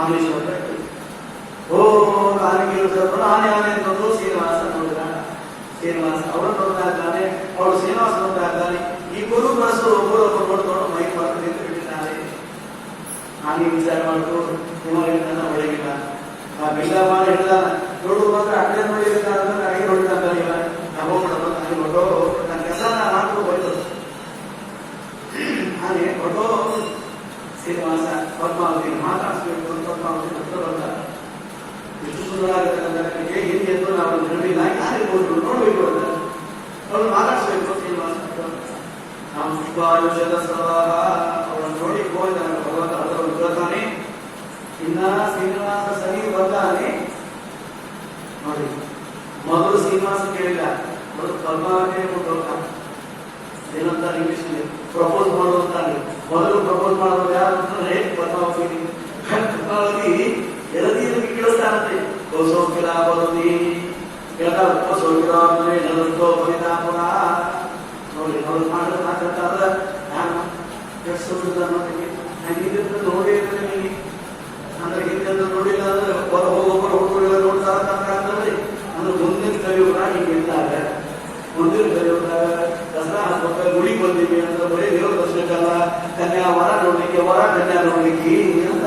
ಆಮೇಶ್ವರ ಓ ಆನೆಗೆ ಆನೆ ಆನೆ ಅಂತಂದು ಶ್ರೀನಿವಾಸ ನೋಡಿದ. ಶ್ರೀನಿವಾಸ ಅವಳು ನೋಡ್ತಾ ಇದ್ದಾನೆ, ಅವಳು ಶ್ರೀನಿವಾಸ ನೋಡ್ತಾ ಇದ್ದಾನೆ. ಈ ಗುರು ಬಸ್ಸು ಒಬ್ಬರೊಬ್ಬರು ನೋಡ್ಕೊಂಡು ಮೈ ಮಾಡ್ಕೊಂಡು ನಿಂತು ಬಿಟ್ಟಿದ್ದಾರೆ. ಆನೆ ವಿಚಾರ ಮಾಡ್ಕೊಂಡು ನಿಮಗೆ ನನ್ನ ಒಳಗಿಲ್ಲ ಆ ಬಿಲ್ಲ ಮಾಡಿ ಹಿಡಿದಾನ ನೋಡು ಮಾತ್ರ ಅಡ್ಡೆ ನೋಡಿರ್ತಾರೆ ನನಗೆ ನೋಡಿದಂತ ಹೋಗ್ಬಿಡೋದು ನನಗೆ ಹೊಟ್ಟೋ ನನ್ನ ಕೆಲಸ ನಾ ಮಾಡ್ಕೊಂಡು ಹೋಯ್ತು. ಹಾಗೆ ಹೊಟ್ಟೋ ಶ್ರೀನಿವಾಸ ಪದ್ಮಾವತಿ ಮಾತಾಡಿಸ್ಬೇಕು. ಪದ್ಮಾವತಿ ಹತ್ರ ಬಂದ. ಎಷ್ಟು ಸುಂದರವಾಗಿರ್ತಕ್ಕಂಥ ಹಿಂದೆ ಎಂದು ನಾವು ನಿರ್ಮಿಲ್ಲ ಯಾರಿರ್ಬೋದು ನೋಡ್ಬೇಕು ಅಂತ ಅವಳು ಮಾತಾಡಿಸ್ಬೇಕು. ಶ್ರೀನಿವಾಸ ನಾವು ಪುಷ್ಪಾಯುಷದ ಸಲಹ ಅವಳನ್ನು ನೋಡಿ ಹೋಗಿದ್ದಾನೆ ಭಗವಂತ ಅದರನ್ನು ಕೇಳ್ತಾನೆ. ಇನ್ನ ಶ್ರೀನಿವಾಸ ಸರಿ ಬರ್ತಾನೆ ನೋಡಿ. ಮೊದಲು ಶ್ರೀನಿವಾಸ ಕೇಳಿಲ್ಲ, ಮೊದಲು ಪದ್ಮಾವತಿ ಕೊಡ್ತಾನೆ. ಏನಂತ ಇಂಗ್ಲಿಷ್ ಪ್ರಪೋಸ್ ಮಾಡುವಂತಾನೆ. ಮೊದಲು ಪ್ರಪೋಸ್ ಮಾಡೋದು ಯಾರು ಅಂತಂದ್ರೆ ಪದ್ಮಾವತಿ. ಪದ್ಮಾವತಿ ಎಳದಿಯಲ್ಲಿ ಕೇಳಿಸ್ತಾನಂತೆ. ಕೋಸೋಕಿಲ ಬರುದಿ ಕೇಳ್ತಾರೆ. ಕೋಸೋಕಿಲ ಅಂದ್ರೆ ನಲುಕೋ ಬಲಿತಾಪುರ ನೋಡಿ. ಅವ್ರು ಮಾಡಿದ ಮಾತಾಡ್ತಾರ ನಾನು ಹಿಂದೆ ನೋಡೇ ಇರ್ತೀನಿ ಅಂದ್ರೆ ಹಿಂದೆ ನೋಡಿಲ್ಲ ಅಂದ್ರೆ ಹೊರ ಹೋಗೋರು ಹುಡುಗರು ನೋಡ್ತಾರ ಅಂತಂದ್ರೆ ಅಂದ್ರೆ ಮುಂದಿನ ಕಲಿಯುಗ ಹಿಂಗೆ ಇದ್ದಾಗ ಮುಂದಿನ ಕಲಿಯುಗ ದಸರಾ ಹಬ್ಬಕ್ಕೆ ಗುಡಿ ಬಂದಿವಿ ಅಂದ್ರೆ ಬರೀ ದೇವ್ರ ದರ್ಶನಕ್ಕಲ್ಲ, ಕನ್ಯಾ ವರ ನೋಡ್ಲಿಕ್ಕೆ, ವರ ಕನ್ಯಾ ನೋಡ್ಲಿಕ್ಕೆ ಅಂತ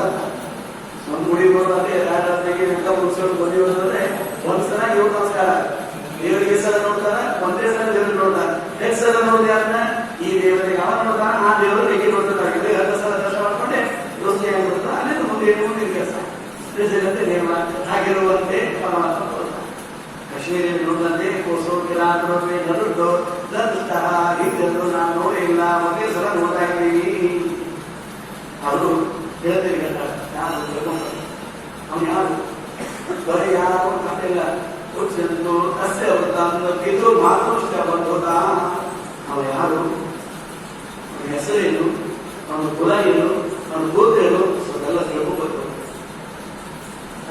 ಒಂದು ಗುಡಿ ಬರೋದಾದ್ರೆ ರಾತ್ರಿಗೆ ಲೆಕ್ಕ ಮುಗಿಸ್ಕೊಂಡು ಬಂದಿವಿ ಅಂದ್ರೆ ಒಂದ್ಸಲ ಇವ್ರ ನಮಸ್ಕಾರ ದೇವರಿಗೆ ಸಲ ನೋಡ್ತಾರ, ಒಂದೇ ಸಲ ದೇವ್ರಿಗೆ ನೋಡ್ತಾರ. ಎಷ್ಟು ಸಲ ನೋಡಿದ ಯಾರನ್ನ ಈ ದೇವರಿಗೆ ಅವ ನೋಡ್ತಾರ, ಆ ದೇವರು ಹೇಗೆ ನೋಡ್ತಾರೆ. 2 ಸಲ ದರ್ಶನ ಮಾಡ್ಕೊಂಡೆ ದೋಸ್ತಿ ಆಗಿರ್ತಾರೆ. ಅಲ್ಲಿಂದ ಮುಂದೆ ಮುಂದಿನ ಕೆಲಸ ಜಗತ್ತೆ ನೇಮ ಆಗಿರುವಂತೆ ಪರಮಾತ್ಮ ಕಾಶ್ಮೀರಿ ನೋಡಿದಂತೆ ಕೋಸೋಕಿಲ ನಡುದ್ದು ದೃಷ್ಟಃ ಇದ್ದದ್ದು ನಾನು ನೋಡಿಲ್ಲ, ಒಂದೇ ಸಲ ನೋಡ್ತಾ ಇದ್ದೀವಿ. ಅವರು ಹೇಳ್ತೀವಿ ಯಾರು ಅವ್ನು ಯಾರು ಬರೀ ಯಾರು ಕಟ್ಟಿಲ್ಲ ಕೂರ್ಚಂದು ಅಷ್ಟೇ ಅವತ್ತು ಮಾತೃಷ್ಟ ಬಂದೋದ. ಅವ ಯಾರು, ಅವನ ಹೆಸರೇನು, ಅವನ ಕುಲ ಏನು, ಅವನ ಗೋತ್ರೇನು ಅದೆಲ್ಲ ತಿಳ್ಕೊಬೇಕು.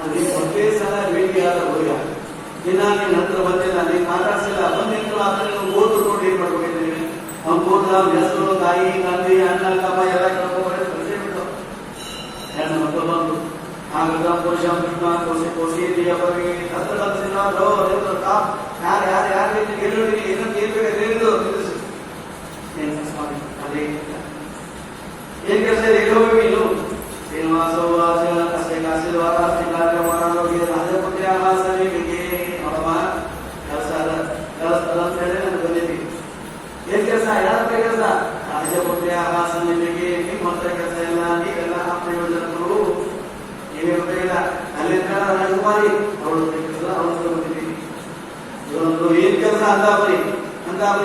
ಅಲ್ಲಿ ಒಂದೇ ಸಲ ಭೇಟಿಯಾದ ಹುಡುಗ ದಿನ ನೀನ್ ಹತ್ರ ಬಂದಿಲ್ಲ, ನೀನ್ ಮಾತಾಡ್ಸಿಲ್ಲ, ಬಂದಿತ್ತು ಅದನ್ನು ಓದು ನೋಡಿ ಏನ್ ಮಾಡ್ಕೊಂಡಿದ್ದೀನಿ. ಅವ್ನು ಹೋದ ಹೆಸರು, ತಾಯಿ, ತಂದೆ, ಅಣ್ಣ, ತಮ್ಮ ಎಲ್ಲ ಕಳ್ಕೊಂಡ್ರೆ ಪರಿಚಯ ಬಿಟ್ಟು ಹೆಣ್ಣು ಮಕ್ಕಳು ಬಂದು ಆಗ ಪುರುಷ ಕೃಷ್ಣ ಕೋಸಿ ಕೋಸಿ ಅವರಿಗೆ ಹತ್ರ ಯಾರು ಯಾರು ಯಾರು ಗೆಲ್ಲುವಿಗೆ ಏನಂತ ಏನ್ಬೇಕು ಅದೇ ಏನ್ ಕೆಲಸ ಎಲ್ಲೋಗಿ ಇದು ಶ್ರೀನಿವಾಸ ಅಷ್ಟೇ ಆಶೀರ್ವಾದ ರಾಜಪುತ್ರ ಆಸನಿಗೆ ಅವಮ್ಮ ಕೆಲಸ ಕೆಲಸ ಅಂತ ಹೇಳಿ ನಾನು ಬಂದಿದ್ದೀನಿ. ಏನ್ ಕೆಲಸ ಯಾರ ಕೆಲಸ ರಾಜಪುತ್ರ ಆಸನಿಗೆ ನಿಮ್ಮ ಹತ್ರ ಕೆಲಸ ಇಲ್ಲ, ನೀವೆಲ್ಲ ಪ್ರಯೋಜನಗಳು ನೀವೇ ಗೊತ್ತಿಲ್ಲ. ಅಲ್ಲಿಂದ ರಾಜಕುಮಾರಿ ಅವಳು ಕೆಲಸ ಅವಳು ಬಂದಿದ್ದೀನಿ. ಇವರೊಂದು ಏನ್ ಕೆಲಸ ಅಂತ ಬರೀ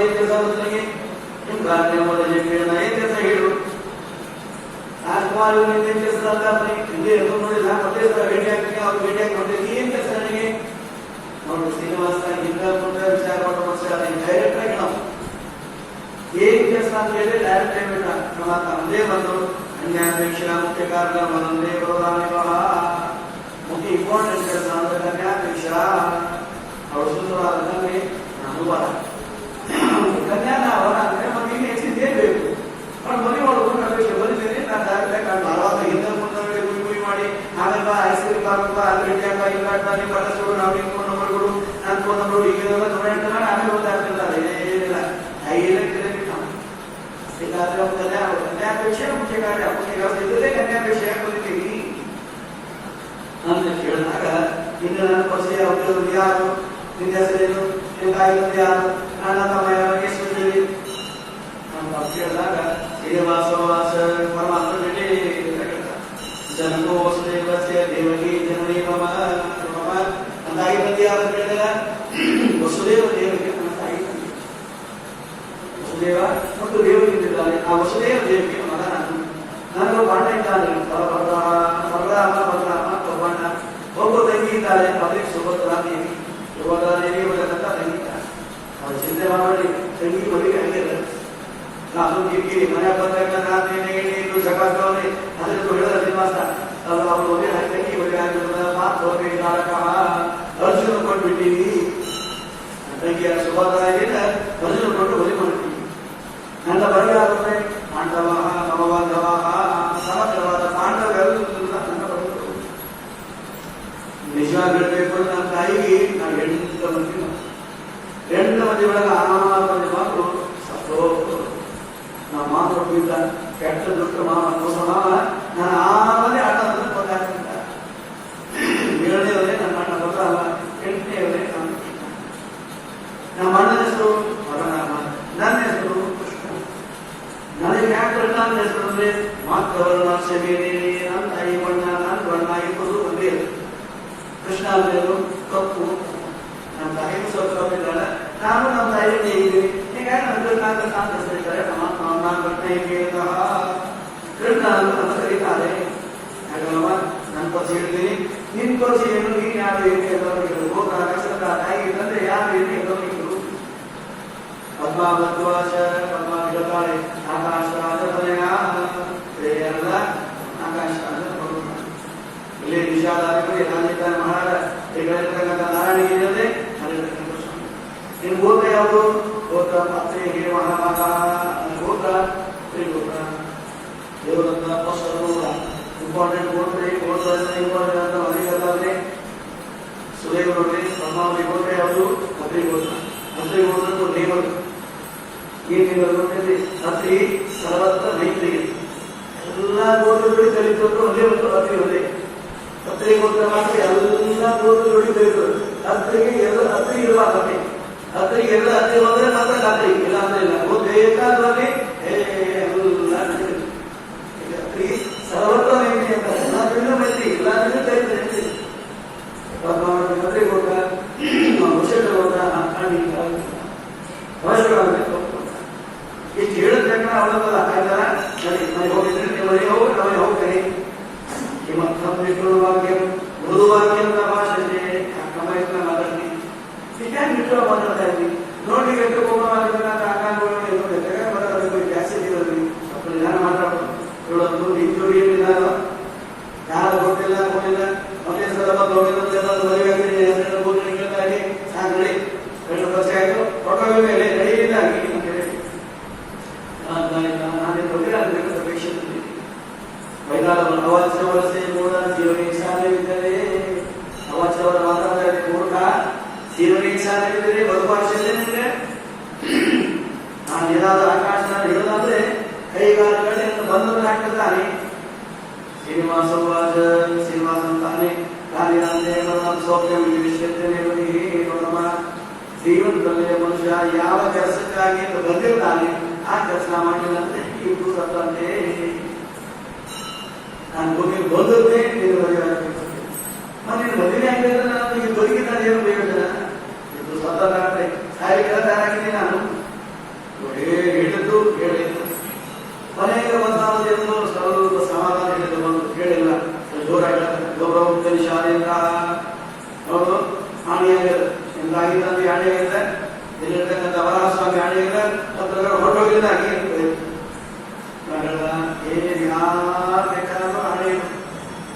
ಏನ್ ಕೆಲಸ ನನಗೆ ನಿಮ್ ಗಾರ್ಡ್ನ ಏನ್ ಕೆಲಸ ಹೇಳು. ರಾಜಕುಮಾರಿ ಏನ್ ಕೆಲಸ ಅಂತ ಬರೀ ಹಿಂದೆ ನೋಡಿಲ್ಲ, ಮತ್ತೆ ಭೇಟಿ ಆಗ್ತೀನಿ, ಅವ್ರು ಭೇಟಿ ಆಗಿ ಕೊಟ್ಟಿದ್ದೀನಿ. ಏನ್ ಕೆಲಸ ನನಗೆ ನೋಡಿ. ಶ್ರೀನಿವಾಸ ಹಿಂದ ಮುಂದೆ ವಿಚಾರ ಮಾಡೋ ಡೈರೆಕ್ಟ್ ಆಗಿ ನಾವು ಏನ್ ಕೆಲಸ ಅಂತ ಹೇಳಿ ಡೈರೆಕ್ಟ್ ಆಗಿಬಿಟ್ಟ. ನಮ್ಮ ತಂದೆ ಬಂದು ಕನ್ಯಾಪೇಕ್ಷ ಮುಖ್ಯ ಕಾರ್ಯ ಬಂದೇ ಬರೋದಾನಿವ ಮುಖ್ಯ ಇಂಪಾರ್ಟೆಂಟ್ ಕೆಲಸ ಅಂದ್ರೆ ಕನ್ಯಾಪೇಕ್ಷ. ಅವಳು ಸುಂದರವಾದ ಕನ್ಯೆ, ನಾನು ವರ. ಕನ್ಯಾನ ವರ ಅಂದ್ರೆ ಮಗ ಇನ್ನು ಹೆಚ್ಚಿನ ಏನ್ ಬೇಕು ಅವ್ಳು ಮನೆ ಮಾಡ್ಕೊಂಡು ಅಪೇಕ್ಷೆ ಬಂದಿದ್ದೇನೆ. ನಾನು ಡೈರೆಕ್ಟ್ ಆಗಿ ಹಿಂದೆ ಮುಂದೆ ಗುಯಿ ಮಾಡಿ ಆಮೇಲೆ ಐಸ್ ಕ್ರೀಮ್ ಹಾಕುವ ಅಲ್ಲಿ ಭೇಟಿಯಾಗ ಇಲ್ಲ ನೀವು ಬಟ್ಟೆ ಸುಡು ನಾವು ನಿಮ್ಮ ಫೋನ್ ನಂಬರ್ಗಳು ನನ್ನ ಫೋನ್ ನಂಬರ್ ಈಗೆಲ್ಲ ನೋಡಿ ಆಮೇಲೆ ಗೊತ್ತಾಗ್ತಿರ್ತಾರೆ. ಏನಿಲ್ಲ ಹೀಗಾದ್ರೆ ಕನ್ಯಾಪೇಕ್ಷೆ ಮುಖ್ಯ ಕಾರ್ಯ ಇಲ್ಲದೆ ಕನ್ಯಾಪೇಕ್ಷೆ ಬಂದಿದ್ದೀವಿ ಅಂತ ಕೇಳಿದಾಗ ಇನ್ನು ನನ್ನ ಪರಿಚಯ ಉದ್ಯೋಗ ಯಾರು, ನಿನ್ನ ಹೆಸರೇನು, ನಿನ್ನ ತಾಯಿ ಯಾರು, ಅಣ್ಣ ತಮ್ಮ ಯಾರು, ಎಷ್ಟು ಹೇಳಿ ಅಂತ ಕೇಳಿದಾಗ ಶ್ರೀನಿವಾಸ ಪರಮಾತ್ಮ ಭೇಟಿ ಜನಕೋ ವಸುದೇವಸ್ಯ ದೇವಕಿ ಜನನಿ ಮಮ ನನ್ನ ತಾಯಿ ತಂದೆ ಯಾರು ಕೇಳಿದಾಗ ವಸುದೇವ ದೇವಕಿ ನನ್ನ ತಾಯಿ ತಂದೆ ವಸುದೇವ ಮತ್ತು ದೇವಕಿ ಇದ್ದಾನೆ. ಆ ವಸುದೇವ ದೇವಕಿ ಮಗ ನಾನು ಪಾಂಡ ಇದ್ದಾನೆ, ಬಲರಾಮ ಪೌರ್ಣ ಒಬ್ಬ ತಂಗಿ ಇದ್ದಾರೆ, ಅವರಿಗೆ ಸುಭದ್ರಾ ದೇವಿ. ಸುಭದ್ರಾ ದೇವಿ ಒಳ್ಳೆದಂತ ತಂಗಿ ಇದ್ದಾರೆ. ಅವ್ರು ಚಿಂತೆ ಮಾಡಿ ತಂಗಿ ಬಳಿಗೆ ಹಂಗಿಲ್ಲ. ನಾನು ಕಿರಿಕಿರಿ ಮನೆ ಬಂದಾಗ ಜಗಾಗ್ತವನೇ ಅದನ್ನು ಹೇಳಿದ ಶ್ರೀನಿವಾಸ ಅವರು ಒಳ್ಳೆ ತಂಗಿ ಒಳ್ಳೆ ಆಗಿರೋದ ಮಾತು ಕಾರಕ ಅರ್ಜುನ ಕೊಟ್ಬಿಟ್ಟಿವಿ. ತಂಗಿಯ ಸುಭದ್ರಾ ದೇವಿನ ಅರ್ಜುನ ಕೊಟ್ಟು ಒಲಿ ಮಾಡ್ತೀವಿ. ನನ್ನ ಬರಗಾದ್ರೆ ಪಾಂಡವ ನವಬಂಧವ ಸಮಗ್ರವಾದ ಪಾಂಡವರೆಲ್ಲ ನನ್ನ ಬರಗಳು ನಿಜವಾಗಿ ಹೇಳಬೇಕು ಅಂದ್ರೆ ನಮ್ಮ ತಾಯಿಗೆ ನಾವು 8 ಮಂದಿ 8 ಮಂದಿ ಒಳಗೆ 6 ಮಂದಿ ಮಕ್ಕಳು ಸತ್ತೋಗ್ತರು. ನಾವು ಮಾತ್ರ ಬಿದ್ದ ಕೆಟ್ಟ ದುಷ್ಟ ಮಾವ ದೋಷ ಮಾವ ನಾನು 6 ಮಂದಿ ಆಟ ಗೊತ್ತಾಗ್ತಿದ್ದ. 7ನೇವರೇ ನನ್ನ ಅಣ್ಣ ಗೊತ್ತಲ್ಲ, 8ನೇವರೇ ನಮ್ಮ ಅಣ್ಣನ ಹೆಸರು ಪರನಾಮ, ನನ್ನ ಹೆಸರು ಕೃಷ್ಣ. ನನಗೆ ಯಾಕೆ ನನ್ನ ಹೆಸರು ಅಂದ್ರೆ ಮಾತ್ರವರ್ಣ ಶಮೀರಿ, ನನ್ನ ತಾಯಿ ಬಣ್ಣ ನನ್ನ ಬಣ್ಣ ಇಬ್ಬರು ಒಂದೇ. ಕೃಷ್ಣ ಅಂದ್ರೇನು ಕಪ್ಪು. ನಮ್ಮ ತಾಯಿಗೂ ಸ್ವಲ್ಪ ಕಪ್ಪಿದ್ದಾಳೆ, ನಾನು ನಮ್ಮ ತಾಯಿನೇ ಇದ್ದೀನಿ. ಹೀಗಾಗಿ ನನ್ನ ಶಾಂತ ಹೆಸರಿದ್ದಾರೆ. ನಾನು ಬಣ್ಣ ಹೀಗೆ ಕೃಷ್ಣ ಅಂತ ನನ್ನ ಕರೀತಾರೆ. ಹಾಗಲ್ವಾ ನನ್ನ ಪರಿಚಯ ಹೇಳ್ತೀನಿ, ನಿನ್ ಪರಿಚಯ ಏನು, ನೀನ್ ಯಾರು ಏನು ಎಲ್ಲರಿಗೂ ಗೋತ್ರ ನಕ್ಷತ್ರ ತಾಯಿ ತಂದ್ರೆ ಯಾರು ಏನು ಎಲ್ಲರಿಗೂ. ಪದ್ಮಾವತ್ವಾಚ ಪದ್ಮ ಹೇಳ್ತಾಳೆ ಆಕಾಶ ರಾಜಪದಯ ಎಲ್ಲ ಆಕಾಶ ಇಲ್ಲಿ ವಿಷಾದಾಧಿಪತಿ ರಾಜಸ್ಥಾನ ಮಹಾರಾಜ ಹೇಳಿರ್ತಕ್ಕಂಥ ನಾರಾಯಣಿಗೆ ಇಲ್ಲದೆ ಅಲ್ಲಿರ್ತಕ್ಕಂಥ ಸ್ವಾಮಿ. ನಿನ್ ಗೋತ್ರ ಯಾವುದು? ಗೋತ್ರ ಪತ್ರಿ ಹಿರಿಯ ಮಹಾಮಾತ ಗೋತ್ರ ಗೋತ್ರ ದೇವರತ್ತ ಪಶ್ಚಿಮ ಇಂಪಾರ್ಟೆಂಟ್ ಗೋತ್ರ. ಇಂಪಾರ್ಟೆಂಟ್ ಅಂತ ಮನೆಯಲ್ಲಾದ್ರೆ ಸುರೇಶ ನೋಡ್ರಿ. ಪದ್ಮಾವತಿ ಗೋತ್ರ ಯಾವುದು? ಪತ್ರಿ ಗೋತ್ರ. ಪತ್ರಿ ಗೋತ್ರ ದೇವರು ಅತ್ರಿ ಸರ್ವತ್ರ ಮೈತ್ರಿ ಎಲ್ಲ ಗೋತ್ರಗಳು ಕಲಿತರು ಒಂದೇ ಒಂದು ಅತ್ರಿ ಒಂದೇ. ಅತ್ರಿ ಗೋತ್ರ ಮಾತ್ರ ಎಲ್ಲ ಗೋತ್ರಗಳು ಕಲಿತರು. ಅತ್ರಿಗೆ ಎರಡು ಅತ್ರಿ ಇರುವ ಅತ್ರಿ ಅತ್ರಿಗೆ ಎರಡು ಅತ್ರಿ ಬಂದ್ರೆ ಮಾತ್ರ ಖಾತ್ರಿ, ಇಲ್ಲ ಅಂದ್ರೆ ಇಲ್ಲ. ಬೇಕಾದ್ರೆ ಎಲ್ಲ ಅತ್ರಿ ಸರ್ವತ್ರ ಮೈತ್ರಿ ಅಂತ ಎಲ್ಲಾದ್ರಿಂದ ಮೈತ್ರಿ, ಎಲ್ಲಾದ್ರಿಂದ ಕಲಿತರೆ. ಪದ್ಮಾವತಿ ಅತ್ರಿ ಗೋತ್ರ ವೃಷಭ ಗೋತ್ರ ಇಷ್ಟು ಹೇಳಿದ ಅವಳಲ್ಲ ಆಯ್ತಾರ ಮನೆಗೆ ಹೋಗಿದ್ರೆ ಮನೆಗೆ ಹೋಗಿ ಅವನಿಗೆ ಹೋಗ್ತೇನೆ. ವಾಕ್ಯ ಮೃದು ವಾಕ್ಯ ಭಾಷೆ ಕಮಾಯಿತ ಮಾತಾಡ್ತೀನಿ. ಹೀಗಾಗಿ ಬಿಟ್ಟು ಮಾತಾಡ್ತಾ ಇದ್ದೀನಿ. ನೋಡಿ ಎಷ್ಟು ಜಾಸ್ತಿ ಇರೋದ್ರಿ ಸ್ವಲ್ಪ ನಿಧಾನ ಮಾತಾಡ್ಬೋದು. ಹೇಳೋದು ನಿಮ್ ಜೋಡಿ ಏನಿಲ್ಲ, ಯಾರು ಗೊತ್ತಿಲ್ಲ ಹೋಗಿಲ್ಲ ಮನೆ ಸಲ ಮದುವೆ ಕೇಳ್ತಾ ಇದ್ದೀನಿ. ಸಾಕು ನಡಿ 2 ವರ್ಷ ಆಯ್ತು ಫೋಟೋ ಮೇಲೆ ನಡೆಯಲಿಲ್ಲ. ಅವಾಚ್ಯವರಸೆ ಮೂಢ ಜೀವನ ಶಾಲೆವಿದ್ದರೆ ಅವಾಚ್ಯವರ ಮಾತಾಡಿದರೆ ಮೂಢ ಜೀವನ ಶಾಲೆವಿದ್ದರೆ ಬದುಕಾಶೆ. ನಾನು ಏನಾದರೂ ಆಕಾಶ ಹೇಳೋದಾದ್ರೆ ಕೈಗಾರಿಕೆಗಳನ್ನು ಬಂಧನ ಹಾಕಿದ್ದಾನೆ. ಶ್ರೀನಿವಾಸವಾದ ಶ್ರೀನಿವಾಸಂತಾನೆ ಕಾಲಿನಾಂತೆ ಸೌಖ್ಯ ನೋಡಮ್ಮ. ಜೀವನದಲ್ಲಿ ಮನುಷ್ಯ ಯಾವ ಕೆಲಸಕ್ಕಾಗಿ ಬಂದಿರ್ತಾನೆ ಆ ಕೆಲಸ ಮಾಡಿದಂತೆ ಇಬ್ಬರು ಸತ್ತಂತೆ. ನಾನು ಭೂಮಿಗೆ ಬಂದದ್ದೇ ನೀನು ಮದುವೆ ಆಗಬೇಕು. ನೀನು ಮದುವೆ ಆಗಿದ್ರೆ ನಾನು ಈಗ ಬದುಕಿದ್ದಾನೆ ಏನು ಬೇಕಿಲ್ಲ. ಇದು ಸತ್ತಂತೆ ಸಾರಿ ತಯಾರಾಗಿದ್ದೀನಿ ನಾನು. ಹೇಳಿದ್ದು ಹೇಳಿದ್ದು ಮನೆಗೆ ಬಂದಾವದೆಂದು ಸ್ವಲ್ಪ ಸಮಾಧಾನ ಹೇಳಿದ್ದು ಬಂದು ಕೇಳಿಲ್ಲ. ಜೋರಾಗಿ ಗೌರವ ಶಾಲೆಯಿಂದ ನೋಡು ಆಣೆಯಾಗಿದೆ ಎಂದಾಗಿದ್ದಂತೆ ಆಣೆಯಾಗಿದೆ. ಇಲ್ಲಿರ್ತಕ್ಕಂಥ ವರಸ್ವಾಮಿ ಆಣೆಯಾಗಿದೆ. ಹೊರಟೋಗಿಲ್ಲ ಏನ್ ಯಾರು ಬೇಕಾದ್ರೂ ಆಣೆ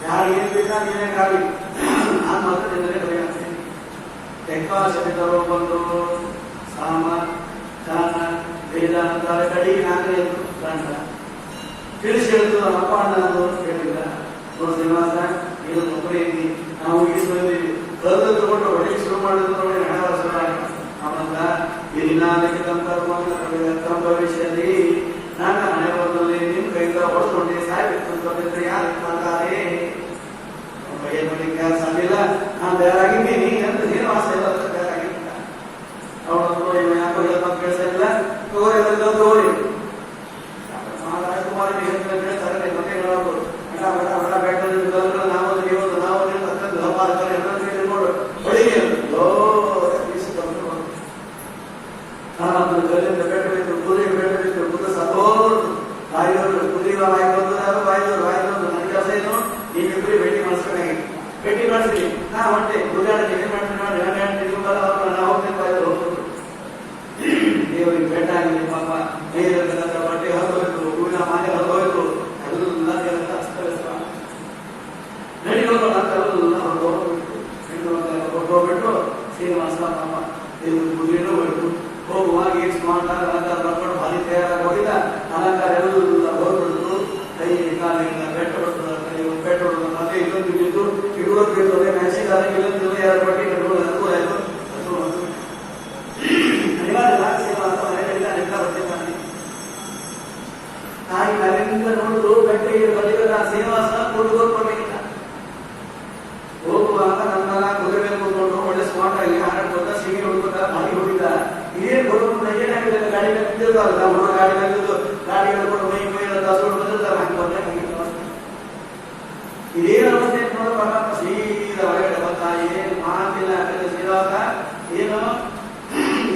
ಯಾರು ಏನ್ ಬೇಕಾದ್ರೆ ಏನಾಗಲಿ ನಾನು ಮಾತ್ರ ನಿನ್ನೆ ಬರೆಯಾಗ್ತೇನೆ. ತೆಕ್ಕಾಶಿತರು ಬಂದು ಸಾಮ ದಾನ ವೇದ ಅಂತಾರೆ ಕಡೆಗೆ ನಾನೇ ಗಂಡ ತಿಳಿಸಿ ಹೇಳ್ತು. ನಮ್ಮ ಅಪ್ಪ ಅಣ್ಣ ಹೇಳಿಲ್ಲ. ಶ್ರೀನಿವಾಸ ಇದು ಒಬ್ಬರೇ ಇದ್ದಿ ನಾವು ಈಶ್ವರಿ ಕಲ್ಲು ತಗೊಂಡು ಹೊಡೆಗೆ ಶುರು ಮಾಡಿದ್ರು ನೋಡಿ. ಹಣ ವರ್ಷ ಆನಂದ ಇಲ್ಲಿನಾದಕ್ಕೆ ತಮ್ಮ ಭವಿಷ್ಯದಲ್ಲಿ ನನ್ನ ಹಣೆ ಬರದಲ್ಲಿ ನಿಮ್ ಕೈಯಿಂದ ಹೊಡೆದುಕೊಂಡೆ ಸಾಯ್ಬೇಕು ಯಾರು ಮಾಡ್ತಾರೆ. ಏನ್ ಮಾಡಿ ಕೆಲಸ ಆಗಿಲ್ಲ, ನಾನು ತಯಾರಾಗಿದ್ದೀನಿ ಅಂತ ಶ್ರೀನಿವಾಸ ಎಲ್ಲ ತಯಾರಾಗಿಲ್ಲ. ಅವಳು ಯಾಕೋ ಎಲ್ಲ ಕೆಲಸ ಇಲ್ಲ ತಗೋರಿ ತಗೋರಿ ರಾಜಕುಮಾರಿ ಹೇಳ್ತಾರೆ ಮತ್ತೆ ಹೇಳೋದು ನಾವು ನೋಡು ಹೊಡಿಗೆ ಕಲ್ಲಿಂದ ಬೇಟಬೇಕು ಕುದುರೆಗೆ ಬೇಟಬೇಕು ಕುದುರೆ ಸತ್ತೋರು ಬಾಯಿದವರು ಕುದುರೆ ಬಾಯಿ ಬಂದರು ಬಾಯಿದವರು ನನ್ನ ಕೆಲಸ ಏನು ನೀವಿಬ್ಬರು ಭೇಟಿ ಮಾಡಿಸ್ಬೇಕಾಗಿ ಭೇಟಿ ಮಾಡಿಸ್ತೀನಿ. ನಾ ಹೊಂಟೆ ಗುರುಗಾಡಿಗೆ ಏನ್ ಮಾಡ್ತೀನಿ ನಾವು ಹೋಗ್ತೇನೆ ಬಾಯಿದ್ರು ಹೋಗ್ಬೋದು. ದೇವರಿಗೆ ಭೇಟ ಆಗಿದೆ ಪಾಪ ನೀರಿರ್ತಕ್ಕಂಥ ಬಟ್ಟೆ ಹೊರಗೋಯ್ತು, ಹೂವಿನ ಮಾಲೆ ಹೊರಗೋಯ್ತು, ಎಲ್ಲ ದೇವರ ಅಸ್ತವ್ಯಸ್ತ ನಡಿಗಳು ಎಲ್ಲ ಹೊರಗೋಗ್ಬಿಟ್ಟು ಶ್ರೀನಿವಾಸ ಪಾಪ ದೇವ್ರ ಕುದುರೆನೂ ಹೋಯ್ತು. ಹೋಗುವಾಗ ಏನ್ ಸ್ಮಾರ್ಟ್ ಅಲಂಕಾರ ಬರ್ಕೊಂಡು ಭಾರಿ ತಯಾರಾಗಿ ಹೋಗಿಲ್ಲ. ಅಲಂಕಾರ ಎಲ್ಲ ಹೋಗ್ಬಿಡ್ತು. ಕೈ ಕಾಲಿಂದ ಬೆಟ್ಟ ಬಿಡ್ತದ, ಕೈ ಬೆಟ್ಟ ಬಿಡ್ತದ, ಮತ್ತೆ ಇನ್ನೊಂದು ಬಿದ್ದು ಇಡುವ ಮ್ಯಾಚಿಂಗ್ ಹೋಗುವಾಗ ನನ್ನ ಕುದುರೆ ಮೇಲೆ ಕೂತ್ಕೊಂಡು ಒಳ್ಳೆ ಸ್ಮಾರ್ಟ್ ಆಗಿ ಹಾರಾಡ್ಕೊತ ಸಿಗಿ ಹೊಡ್ಕೊತ ಮನೆ ಹೊಡಿತ ಏನ್ ಬರೋದು ಏನಾಗಿದೆ ಗಾಡಿ ನಿಂತಿರ್ತಾರಲ್ಲ ಹುಡುಗ ಗಾಡಿ ನಿಂತಿದ್ದು ಗಾಡಿ ಹಿಡ್ಕೊಂಡು ಮೈ ಮೈ ಹಸ್ಕೊಂಡು ಬಂದಿರ್ತಾರೆ ಹಂಗೆ ಬಂದ್ರೆ ಇದೇನು ಅವಸ್ಥೆ ನೋಡೋ ಪರಮಾತ್ಮ ಸೀದಾ ಒಳಗಡೆ ಬಂತ ಏನು ಮಾತಿಲ್ಲ ಸೀದಾಗ ಏನು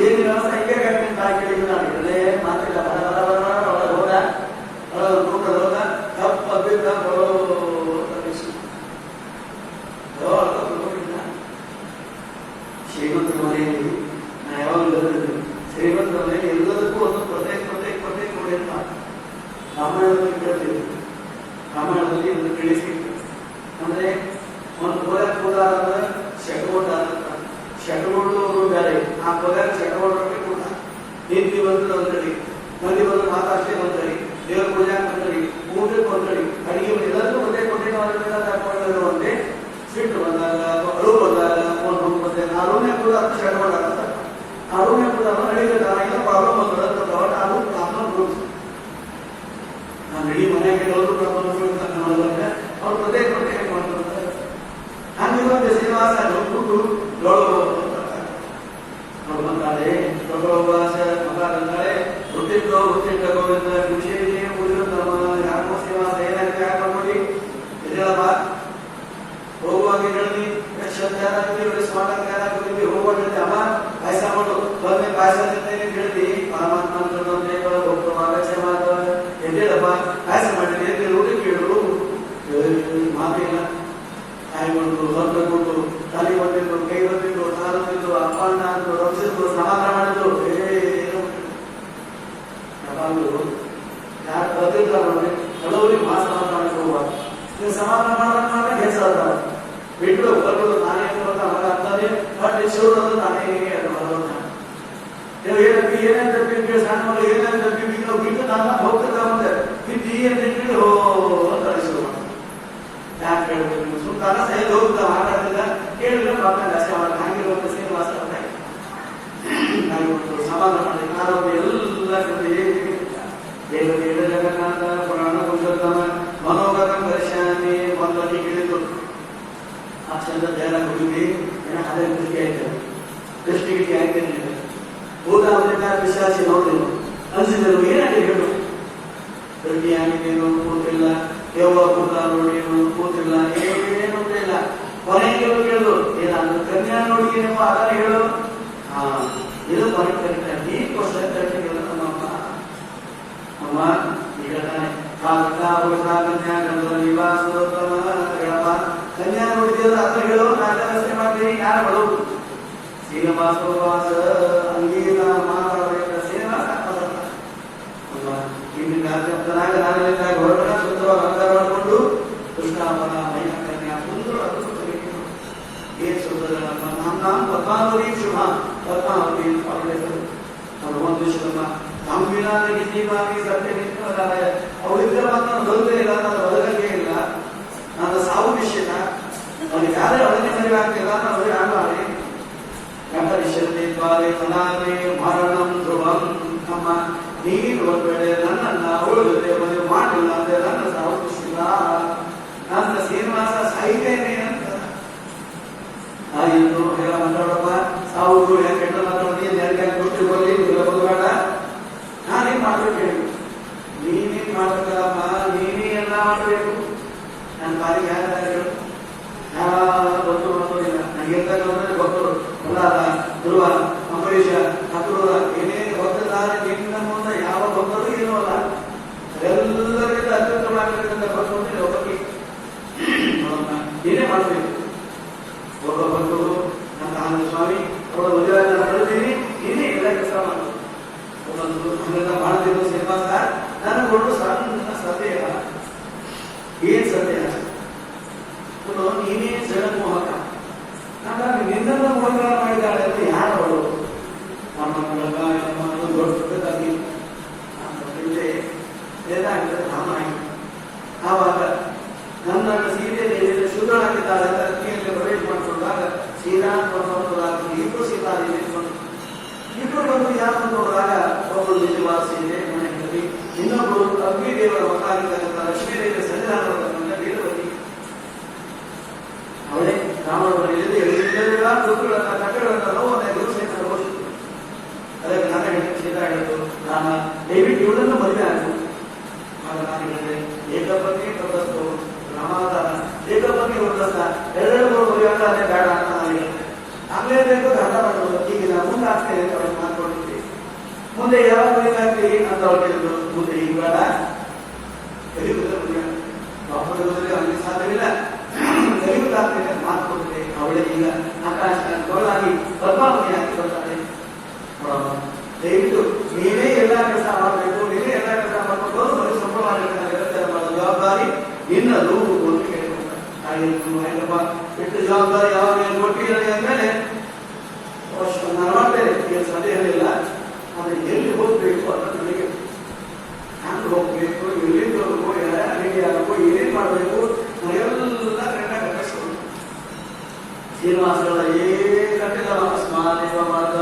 ಏನು ವ್ಯವಸ್ಥೆ ಹಿಂಗೆ ಕಟ್ಟಿ ಕೇಳಿದ್ರೆ ಮಾತಿಲ್ಲ ಒಳಗೆ ಹೋದ ಒಳಗೆ ಹೋದ ತಪ್ಪ ಬಿದ್ದ ಶ್ರೀಮಂತರ ಮನೆಯಲ್ಲಿ ನಾ ಯಾವಾಗಲೂ ಶ್ರೀಮಂತರ ಮನೆಯಲ್ಲಿ ಎಲ್ಲದಕ್ಕೂ ಒಂದು ಪ್ರತ್ಯೇಕ ನೋಡಿ ಅಂತ ರಾಮಾಯಣದಲ್ಲಿ ಕೇಳ್ತೀವಿ. ರಾಮಾಯಣದಲ್ಲಿ ಒಂದು ತಿಳಿಸಿ ಅಂದ್ರೆ ಒಂದು ಪೊಲಕ್ ಕೂಡ ಶಟಗೋಟ ಶಟಗೋಡು ಬೇರೆ ಆ ಪೊಲಕ್ ಶಟಗೋಡಕ್ಕೆ ಕೂಡ ನೀತಿ ಬಂದ್ರೆ ಒಂದ್ ಕಡೆ ಮಂದಿ ಬಂದು ಮಾತಾಡ್ತೇ ಒಂದ್ ಕಡೆ ದೇವ್ರ ಪೂಜೆ ಒಂದ್ ಕಡೆ ಊಟಕ್ಕೆ ಒಂದ್ ಕಡೆ ಅಡಿಗೆ ಎಲ್ಲರಿಗೂ ಒಂದೇ ಕೊಟ್ಟಿರುವಂತೆ ಸಿಟ್ಟು ಬಂದಾಗ ಅಳು ಬಂದಾಗ ಒಂದು ಮತ್ತೆ ಆ ರೂಮ್ನೇ ಕೂಡ ಶಟಗೋಡ ಆ ರೂಮ್ನೇ ಕೂಡ ಅಡಿಗೆ ಏನೋ ಪ್ರಾಬ್ಲಮ್ ಬಂದ್ರೆ ನಾನು ಇಡೀ ಮನೆಗೆ ಅವ್ರು ಪ್ರತ್ಯೇಕ ಮಾಡ್ತಾರೆ ಹಂಗಿರುವಂತೆ ಶ್ರೀನಿವಾಸ ಬಂದಾಳೆ ಪ್ರಭುವಾಸ ಮಗಾರಂದಾಳೆ ಹುಟ್ಟಿದ್ದೋ ಹುಟ್ಟಿಟ್ಟ ಗೋವಿಂದ ವಿಷಯ ಉಳಿದಮ್ಮ ಯಾಕೋ ಶ್ರೀನಿವಾಸ ಏನಾಯ್ತು ಯಾಕೆ ಮಾಡ್ಕೊಡಿ ಇದೆಯಲ್ಲಪ್ಪ ಹೋಗುವಾಗ ಹೇಳಿ ಸ್ಮಾರ್ಟ್ ಯಾರಾಗ್ತಿದ್ವಿ ಹೋಗುವಾಗ ಅಮ್ಮ ಪಾಯಸ ಮಾಡು ಬಂದ್ರೆ ಪಾಯಸ ತಿಂತೇನೆ ಹೇಳ್ತಿ ಪರಮಾತ್ಮ ಎದ್ದೇಳಪ್ಪ ಪಾಯಸ ಮಾಡಿದ್ರೆ ಊಟ ಕೇಳು ಮಾತಿಲ್ಲ ತಾಯಿ ಬಂದು ಸ್ವಲ್ಪ ಕೊಟ್ಟು ತಲೆ ಬಂದಿದ್ದು ಕೈ ಬಂದಿದ್ದು ಸಾರು ತಿಂದು ಅಪ್ಪ ಅಣ್ಣ ಅಂದು ರಕ್ಷಿದ್ದು ಸಮಾಧಾನ ಮಾಡಿದ್ರು ಯಾವಾಗಲೂ ಯಾರು ಬರ್ತಿರ್ತಾರ ನೋಡಿ ಕೆಲವರಿಗೆ ಮಾಸ ಸಮಾಧಾನ ಹೋಗುವ ನೀವು ಸಮಾಧಾನ ಮಾಡೋಣ ಹೆಸರ ಬಿಟ್ಟು ಬರ್ಬೋದು ನಾನೇ ಅಂತಾನೆ ಬಟ್ ಶಿವರು ಅದು ನಾನೇ ಏನಂತ ಸಣ್ಣ ಮಗಳು ಏನಂತ ಬಿಟ್ಟು ನಾನು ಹೋಗ್ತಿದ್ದ ಮುಂದೆ ಬಿದ್ದು ಅಂತ ಹೇಳಿ ಅಂತ ಶುರು ಮಾಡಿ ಯಾಕೆ ಹೇಳ್ಬೇಕು ಸುತ್ತಾನ ಸೈಡ್ ಹೋಗ್ತಾ ಮಾತಾಡ್ತಿದ್ದ ಕೇಳಿದ್ರೆ ಪ್ರಾಬ್ಲಮ್ ಜಾಸ್ತಿ ಮಾಡಿ ಹಂಗಿರುವಂತ ಶ್ರೀನಿವಾಸ ಸಮಾಧಾನ ಮಾಡಿ ಆರೋಗ್ಯ ಎಲ್ಲ ದೇವರಿಗೆ ಜಗನ್ನಾಥ ಪುರಾಣ ಪುರುಷೋತ್ತಮ ಮನೋಗತಂ ದರ್ಶಾಮಿ ಬಂದಲ್ಲಿ ಕೇಳಿದ್ರು ಆ ಚಂದ ಧ್ಯಾನ ಹುಡುಗಿ ಅದೇ ದೃಷ್ಟಿ ಆಯ್ತು ದೃಷ್ಟಿಗೆ ಆಯ್ತು ಭೂತಾವಲಿಕ ವಿಶ್ವಾಸಿ ನೋಡಿದ್ರು ಅನ್ಸಿದ್ರು ಏನಾಗಿ ಹೇಳು ದೃಷ್ಟಿ ಆಗಿದ್ದೇನು ಕೂತಿಲ್ಲ ದೇವ ಭೂತ ನೋಡಿ ಕೂತಿಲ್ಲ ಏನು ಇಲ್ಲ ಕೊನೆಗೆ ಕೇಳಿದ್ರು ಏನಾದ್ರು ಕನ್ಯಾ ನೋಡಿ ಏನಪ್ಪ ಅದನ್ನ ಹೇಳು ಇದು ಕೊನೆ ಕರೀತಾರೆ ಈ ಕ್ವಶನ್ ಕರೀತಾರೆ ನಮ್ಮಮ್ಮ ಅಮ್ಮ ಈಗ ತಾನೆ ಕನ್ಯಾ ನೋಡಿದ್ರೆ ಅದನ್ನ ಹೇಳು ನಾನು ರಸ್ತೆ ಮಾಡ್ತೀನಿ ಯಾರು ಬಡವರು ಶ್ರೀನಿವಾಸ ಅಂಗೀನ ಮಾತಾಡಬೇಕ ಶ್ರೀನಿವಾಸ ಹೊರಗಡೆ ಸುಂದರವಾಗಿ ಅಲಂಕಾರ ಮಾಡಿಕೊಂಡು ಕೃಷ್ಣಾವನ ಮೈನ ಕನ್ಯಾ ಸುಂದರ ಏನ್ ಸುಂದರ ನಮ್ಮ ಪದ್ಮಾವತಿ ಶುಭ ಪದ್ಮಾವತಿ ಭಗವಂತ ಶುಭ ಸಂವಿಧಾನಕ್ಕೆ ಜೀವಾಗಿ ಸತ್ಯ ನಿಂತಾಗ ಅವಳಿದ್ರೆ ಮಾತ್ರ ಬದುಕೇ ಇಲ್ಲ ನಾನು ಬದುಕೇ ಇಲ್ಲ ನನ್ನ ಸಾವು ವಿಷಯನ ಅವ್ರಿಗೆ ಯಾರೇ ಅವಳಿಗೆ ಸರಿಯಾಗ್ತಿಲ್ಲ ನಾನು ಅವರಿಗೆ ಆಗಲಿ ಗಂಟರಿಷತೆ ದ್ವಾರೆ ತನಾಲೆ ಮರಣಂ ಧ್ರುವಂ ನಮ್ಮ ನೀನು ಒಂದ್ವೇಳೆ ನನ್ನನ್ನ ಅವಳ ಜೊತೆ ಮದುವೆ ಮಾಡಿಲ್ಲ ಅಂದ್ರೆ ನನ್ನ ಸಾವು ಖುಷಿಲ್ಲ ನನ್ನ ಶ್ರೀನಿವಾಸ ಸಾಯ್ತೇನೆ ಅಂತ ಆಯ್ತು ಎಲ್ಲ ಮಾತಾಡಪ್ಪ ಸಾವು ಕೆಟ್ಟ ಮಾತಾಡ್ತೀನಿ ಯಾರಿಗೆ ಕೊಟ್ಟಿರ್ಬೋದು ಇಲ್ಲ ಬದುಬೇಡ ನಾನೇನ್ ಮಾಡ್ಬೇಕು ಹೇಳಿ ನೀನೇನ್ ಮಾಡ್ಬೇಕಲ್ಲಮ್ಮ ನೀನೇ ಎಲ್ಲ ಮಾಡ್ಬೇಕು ನನ್ನ ಪಾಲಿಗೆ ಯಾರು ಗೊತ್ತು ಮಾಡೋದಿಲ್ಲ ನನಗೆ ಗೊತ್ತು ಪ್ರಹ್ಲಾದ ಧ್ರುವ ಅಂಬರೀಷ ಅಕ್ರೂರ ಏನೇನು ಗೊತ್ತಿದ್ದಾರೆ ನಿನ್ನ ಮುಂದೆ ಯಾವ ಭಕ್ತರು ಏನೂ ಅಲ್ಲ ಎಲ್ಲರಿಗಿಂತ ಅತ್ಯುತ್ತಮವಾಗಿರ್ತಕ್ಕಂಥ ಭಕ್ತರು ಒಬ್ಬಕ್ಕೆ ಏನೇ ಮಾಡಬೇಕು ಒಬ್ಬ ಭಕ್ತರು ನನ್ನ ಆನಂದ ಸ್ವಾಮಿ ಅವರ ಮದುವೆ ಪಡೆದಿದ್ದೀನಿ ನೀನೇ ಎಲ್ಲ ಕೆಲಸ ಮಾಡೋದು ಹಂಗೆಲ್ಲ ಮಾಡ್ತಿದ್ದು ಶ್ರೀನಿವಾಸ ನನಗೆ ಒಂದು ಸಣ್ಣ ಸತ್ಯ ಏನ್ ಸತ್ಯ ನೀನೇ ಜಗನ್ಮೋಹಕ ಹಾಗಾಗಿ ನಿನ್ನ ಮೋಹಕ ಮಾಡಿದ್ದಾಳೆ ಅಂತ ಯಾರು ಅವಳು ನಮ್ಮ ದೊಡ್ಡದಾಗಿ ಏನಾಗಿದೆ ರಾಮಾಯಣ ಆವಾಗ ನನ್ನ ಸೀತೆಯಲ್ಲಿ ಶುದ್ಧನಾಗಿದ್ದಾಳೆ ಅಂತ ಅಕ್ಕಿಯಲ್ಲಿ ಪ್ರವೇಶ ಮಾಡಿಕೊಂಡ ಒಂದು ಯಾರು ನೋಡಿದಾಗ ಒಬ್ಬರು ನಿಜವಾದ ಸೀತೆ ಮನೆಯಲ್ಲಿ, ಇನ್ನೊಬ್ಬರು ಅಗ್ನಿ ದೇವರ ಮಕ್ಕಳಾಗಿರ್ತಕ್ಕಂಥ ಲಕ್ಷ್ಮೀ ದೇವಿಯ ಸನ್ನಿಧಾನವಾಗಿರ್ತಕ್ಕಂಥ ವೀರವತಿ. ಅವಳೇ ರಾಮನವರಲ್ಲಿ ಎಲ್ಲ ದುಃಖಗಳನ್ನ ಕಟ್ಟಗಳನ್ನ ನೋವನ್ನ ಗುರುಸಹಿತ ಅನುಭವಿಸಿದ್ರು. ಅದಕ್ಕೆ ನಾನು ಹೇಳಿದ ಸೀತಾ ಹೇಳಿದ್ದು, ರಾಮ ದಯವಿಟ್ಟು ಇವಳನ್ನು ಮದುವೆ ಆಯಿತು. ಆಗ ನಾನು ಹೇಳಿದೆ ಏಕಪತ್ನಿ ಪ್ರದಸ್ತು ರಾಮಾವತಾರ, ಏಕಪತ್ನಿ ವ್ರತ ಎರಡೆರಡು ಮದುವೆ ಆದ್ರೆ ಬೇಡ ಅಂತ ನಾನು ಹೇಳಿದೆ. ಆಗ್ಲೇ ಬೇಕು ಅರ್ಥ ಮಾಡೋದು, ಈಗ ನಾನು ಮುಂದೆ ಆಗ್ತೇನೆ ಅಂತ ಅವ್ರಿಗೆ ಮಾತ್ಕೊಂಡಿದ್ದೆ. ಮುಂದೆ ಯಾವಾಗ ಮದುವೆ ಆಗ್ತೀವಿ ಅಂತ ಅವ್ರು ಹೇಳಿದ್ರು. ಮುಂದೆ ಈಗ ಬೇಡ, ಕಲಿಯುವುದರಲ್ಲಿ ಬಾಪುರದಲ್ಲಿ ಅಲ್ಲಿ ಸಾಧ್ಯವಿಲ್ಲ, ಕಲಿಯುವುದಾಗ್ತೇನೆ ಅಂತ ಮಾತ್ಕೊಂಡಿದ್ದೆ. ಅವಳೇ ಈಗ ಆಕಾಶ ತೋಳಾಗಿ ಪದ್ಮಾವತಿ ಆಗಿ ಬರ್ತಾಳೆ. ದಯವಿಟ್ಟು ನೀವೇ ಎಲ್ಲ ಕೆಲಸ ಮಾಡಬೇಕು, ನೀವೇ ಎಲ್ಲ ಕೆಲಸ ಮಾಡಬೇಕು, ಮನೆ ಸಂಪೂರ್ಣವಾಗಿರ್ತಾರೆ ಮಾಡೋ ಜವಾಬ್ದಾರಿ ನಿನ್ನದು ಅಂತ ಕೇಳಿಕೊಂಡ. ಎಷ್ಟು ಜವಾಬ್ದಾರಿ ಯಾವಾಗ ಕೊಟ್ಟಿದ್ದಾರೆ ಅಂದ್ಮೇಲೆ ನಾನು ಮಾಡ್ತೇನೆ, ಏನು ಸಂದೇಹ ಇಲ್ಲ. ಆದ್ರೆ ಎಲ್ಲಿ ಹೋಗ್ಬೇಕು ಅಂತ ನನಗೆ ಹ್ಯಾಂಗ್ ಹೋಗ್ಬೇಕು, ಎಲ್ಲಿಂದ ಹೋಗ್ಬೇಕು, ಹೇಗೆ ಆಗಬೇಕು, ಏನೇನ್ ಮಾಡಬೇಕು ನಾನೆಲ್ಲ ಕರೆಕ್ಟಾಗಿ ಕಟ್ಟಿಸ್ಕೊಂಡು ಶ್ರೀನಿವಾಸಗಳ ಕಟ್ಟಿದ ಅಸ್ಮಾದೇವ ಮಾರ್ಗ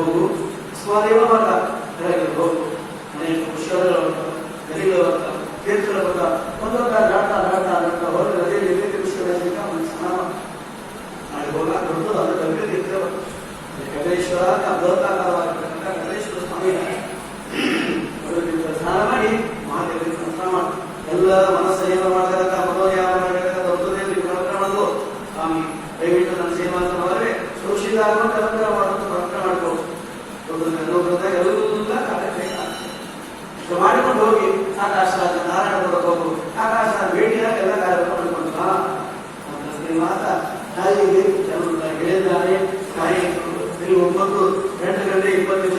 ಹೋಗು, ಸ್ವಾದೇವ ಮಾರ್ಗ ಹೋಗು, ಅನೇಕ ಪುಷ್ಕರಗಳು ಬರ್ತಾವೆ, ನದಿಗಳು ಬರ್ತಾವೆ, ತೀರ್ಥಗಳು ಬರ್ತಾವೆ. ಒಂದೊಂದ ದಾಟ ಹೊರ ನದಿಯಲ್ಲಿ ಪುಷ್ಕರ ಸ್ನಾನ ಮಾಡಿ ಹೋಗಾಕ ಬರ್ತದೆ. ಅದು ಕವಿತೆ ತೀರ್ಥ ಕಟೇಶ್ವರ ಬೃಹತ್ತಾಕಾರವಾಗಿರ್ತಕ್ಕಂಥ ಕಟೇಶ್ವರ ಸ್ವಾಮಿ ಸ್ನಾನ ಮಾಡಿ ಮಹಾದೇವರಿಗೆ ಸ್ನಾನ ಮಾಡಿ ಎಲ್ಲ ಮನಸ್ಸೇವ ಮಾಡತಕ್ಕಂಥ ಮನೋಯಾನ ಮಾಡತಕ್ಕಂಥ ವೃತ್ತದಲ್ಲಿ ಪ್ರವರ್ತನೆ ಮಾಡೋದು. ಸ್ವಾಮಿ ದಯವಿಟ್ಟು ನನ್ನ ಸೇವಾಂತ ಮಾಡಿದ್ರೆ ಸುರಕ್ಷಿತ ಆಗುವಂತ ಅಲಂಕಾರ ಮಾಡುವಂತ ಪ್ರವರ್ತನೆ ಮಾಡ್ಬೋದು. ಎಲ್ಲ ಕಾರ್ಯಕ್ರಮ ಮಾಡಿಕೊಂಡು ಹೋಗಿ ಆಕಾಶ ನಾರಾಯಣ ಹೋಗು, ಆಕಾಶ ಭೇಟಿಯಾಗಿ ಎಲ್ಲ ಕಾರ್ಯಕ್ರಮ ಮಾಡಿಕೊಂಡು ಮಾತ ತಾಯಿಗೆ ಹೇಳಿದ್ದಾರೆ. ತಾಯಿ 9 ಗಂಟೆ 20 ನಿಮಿಷ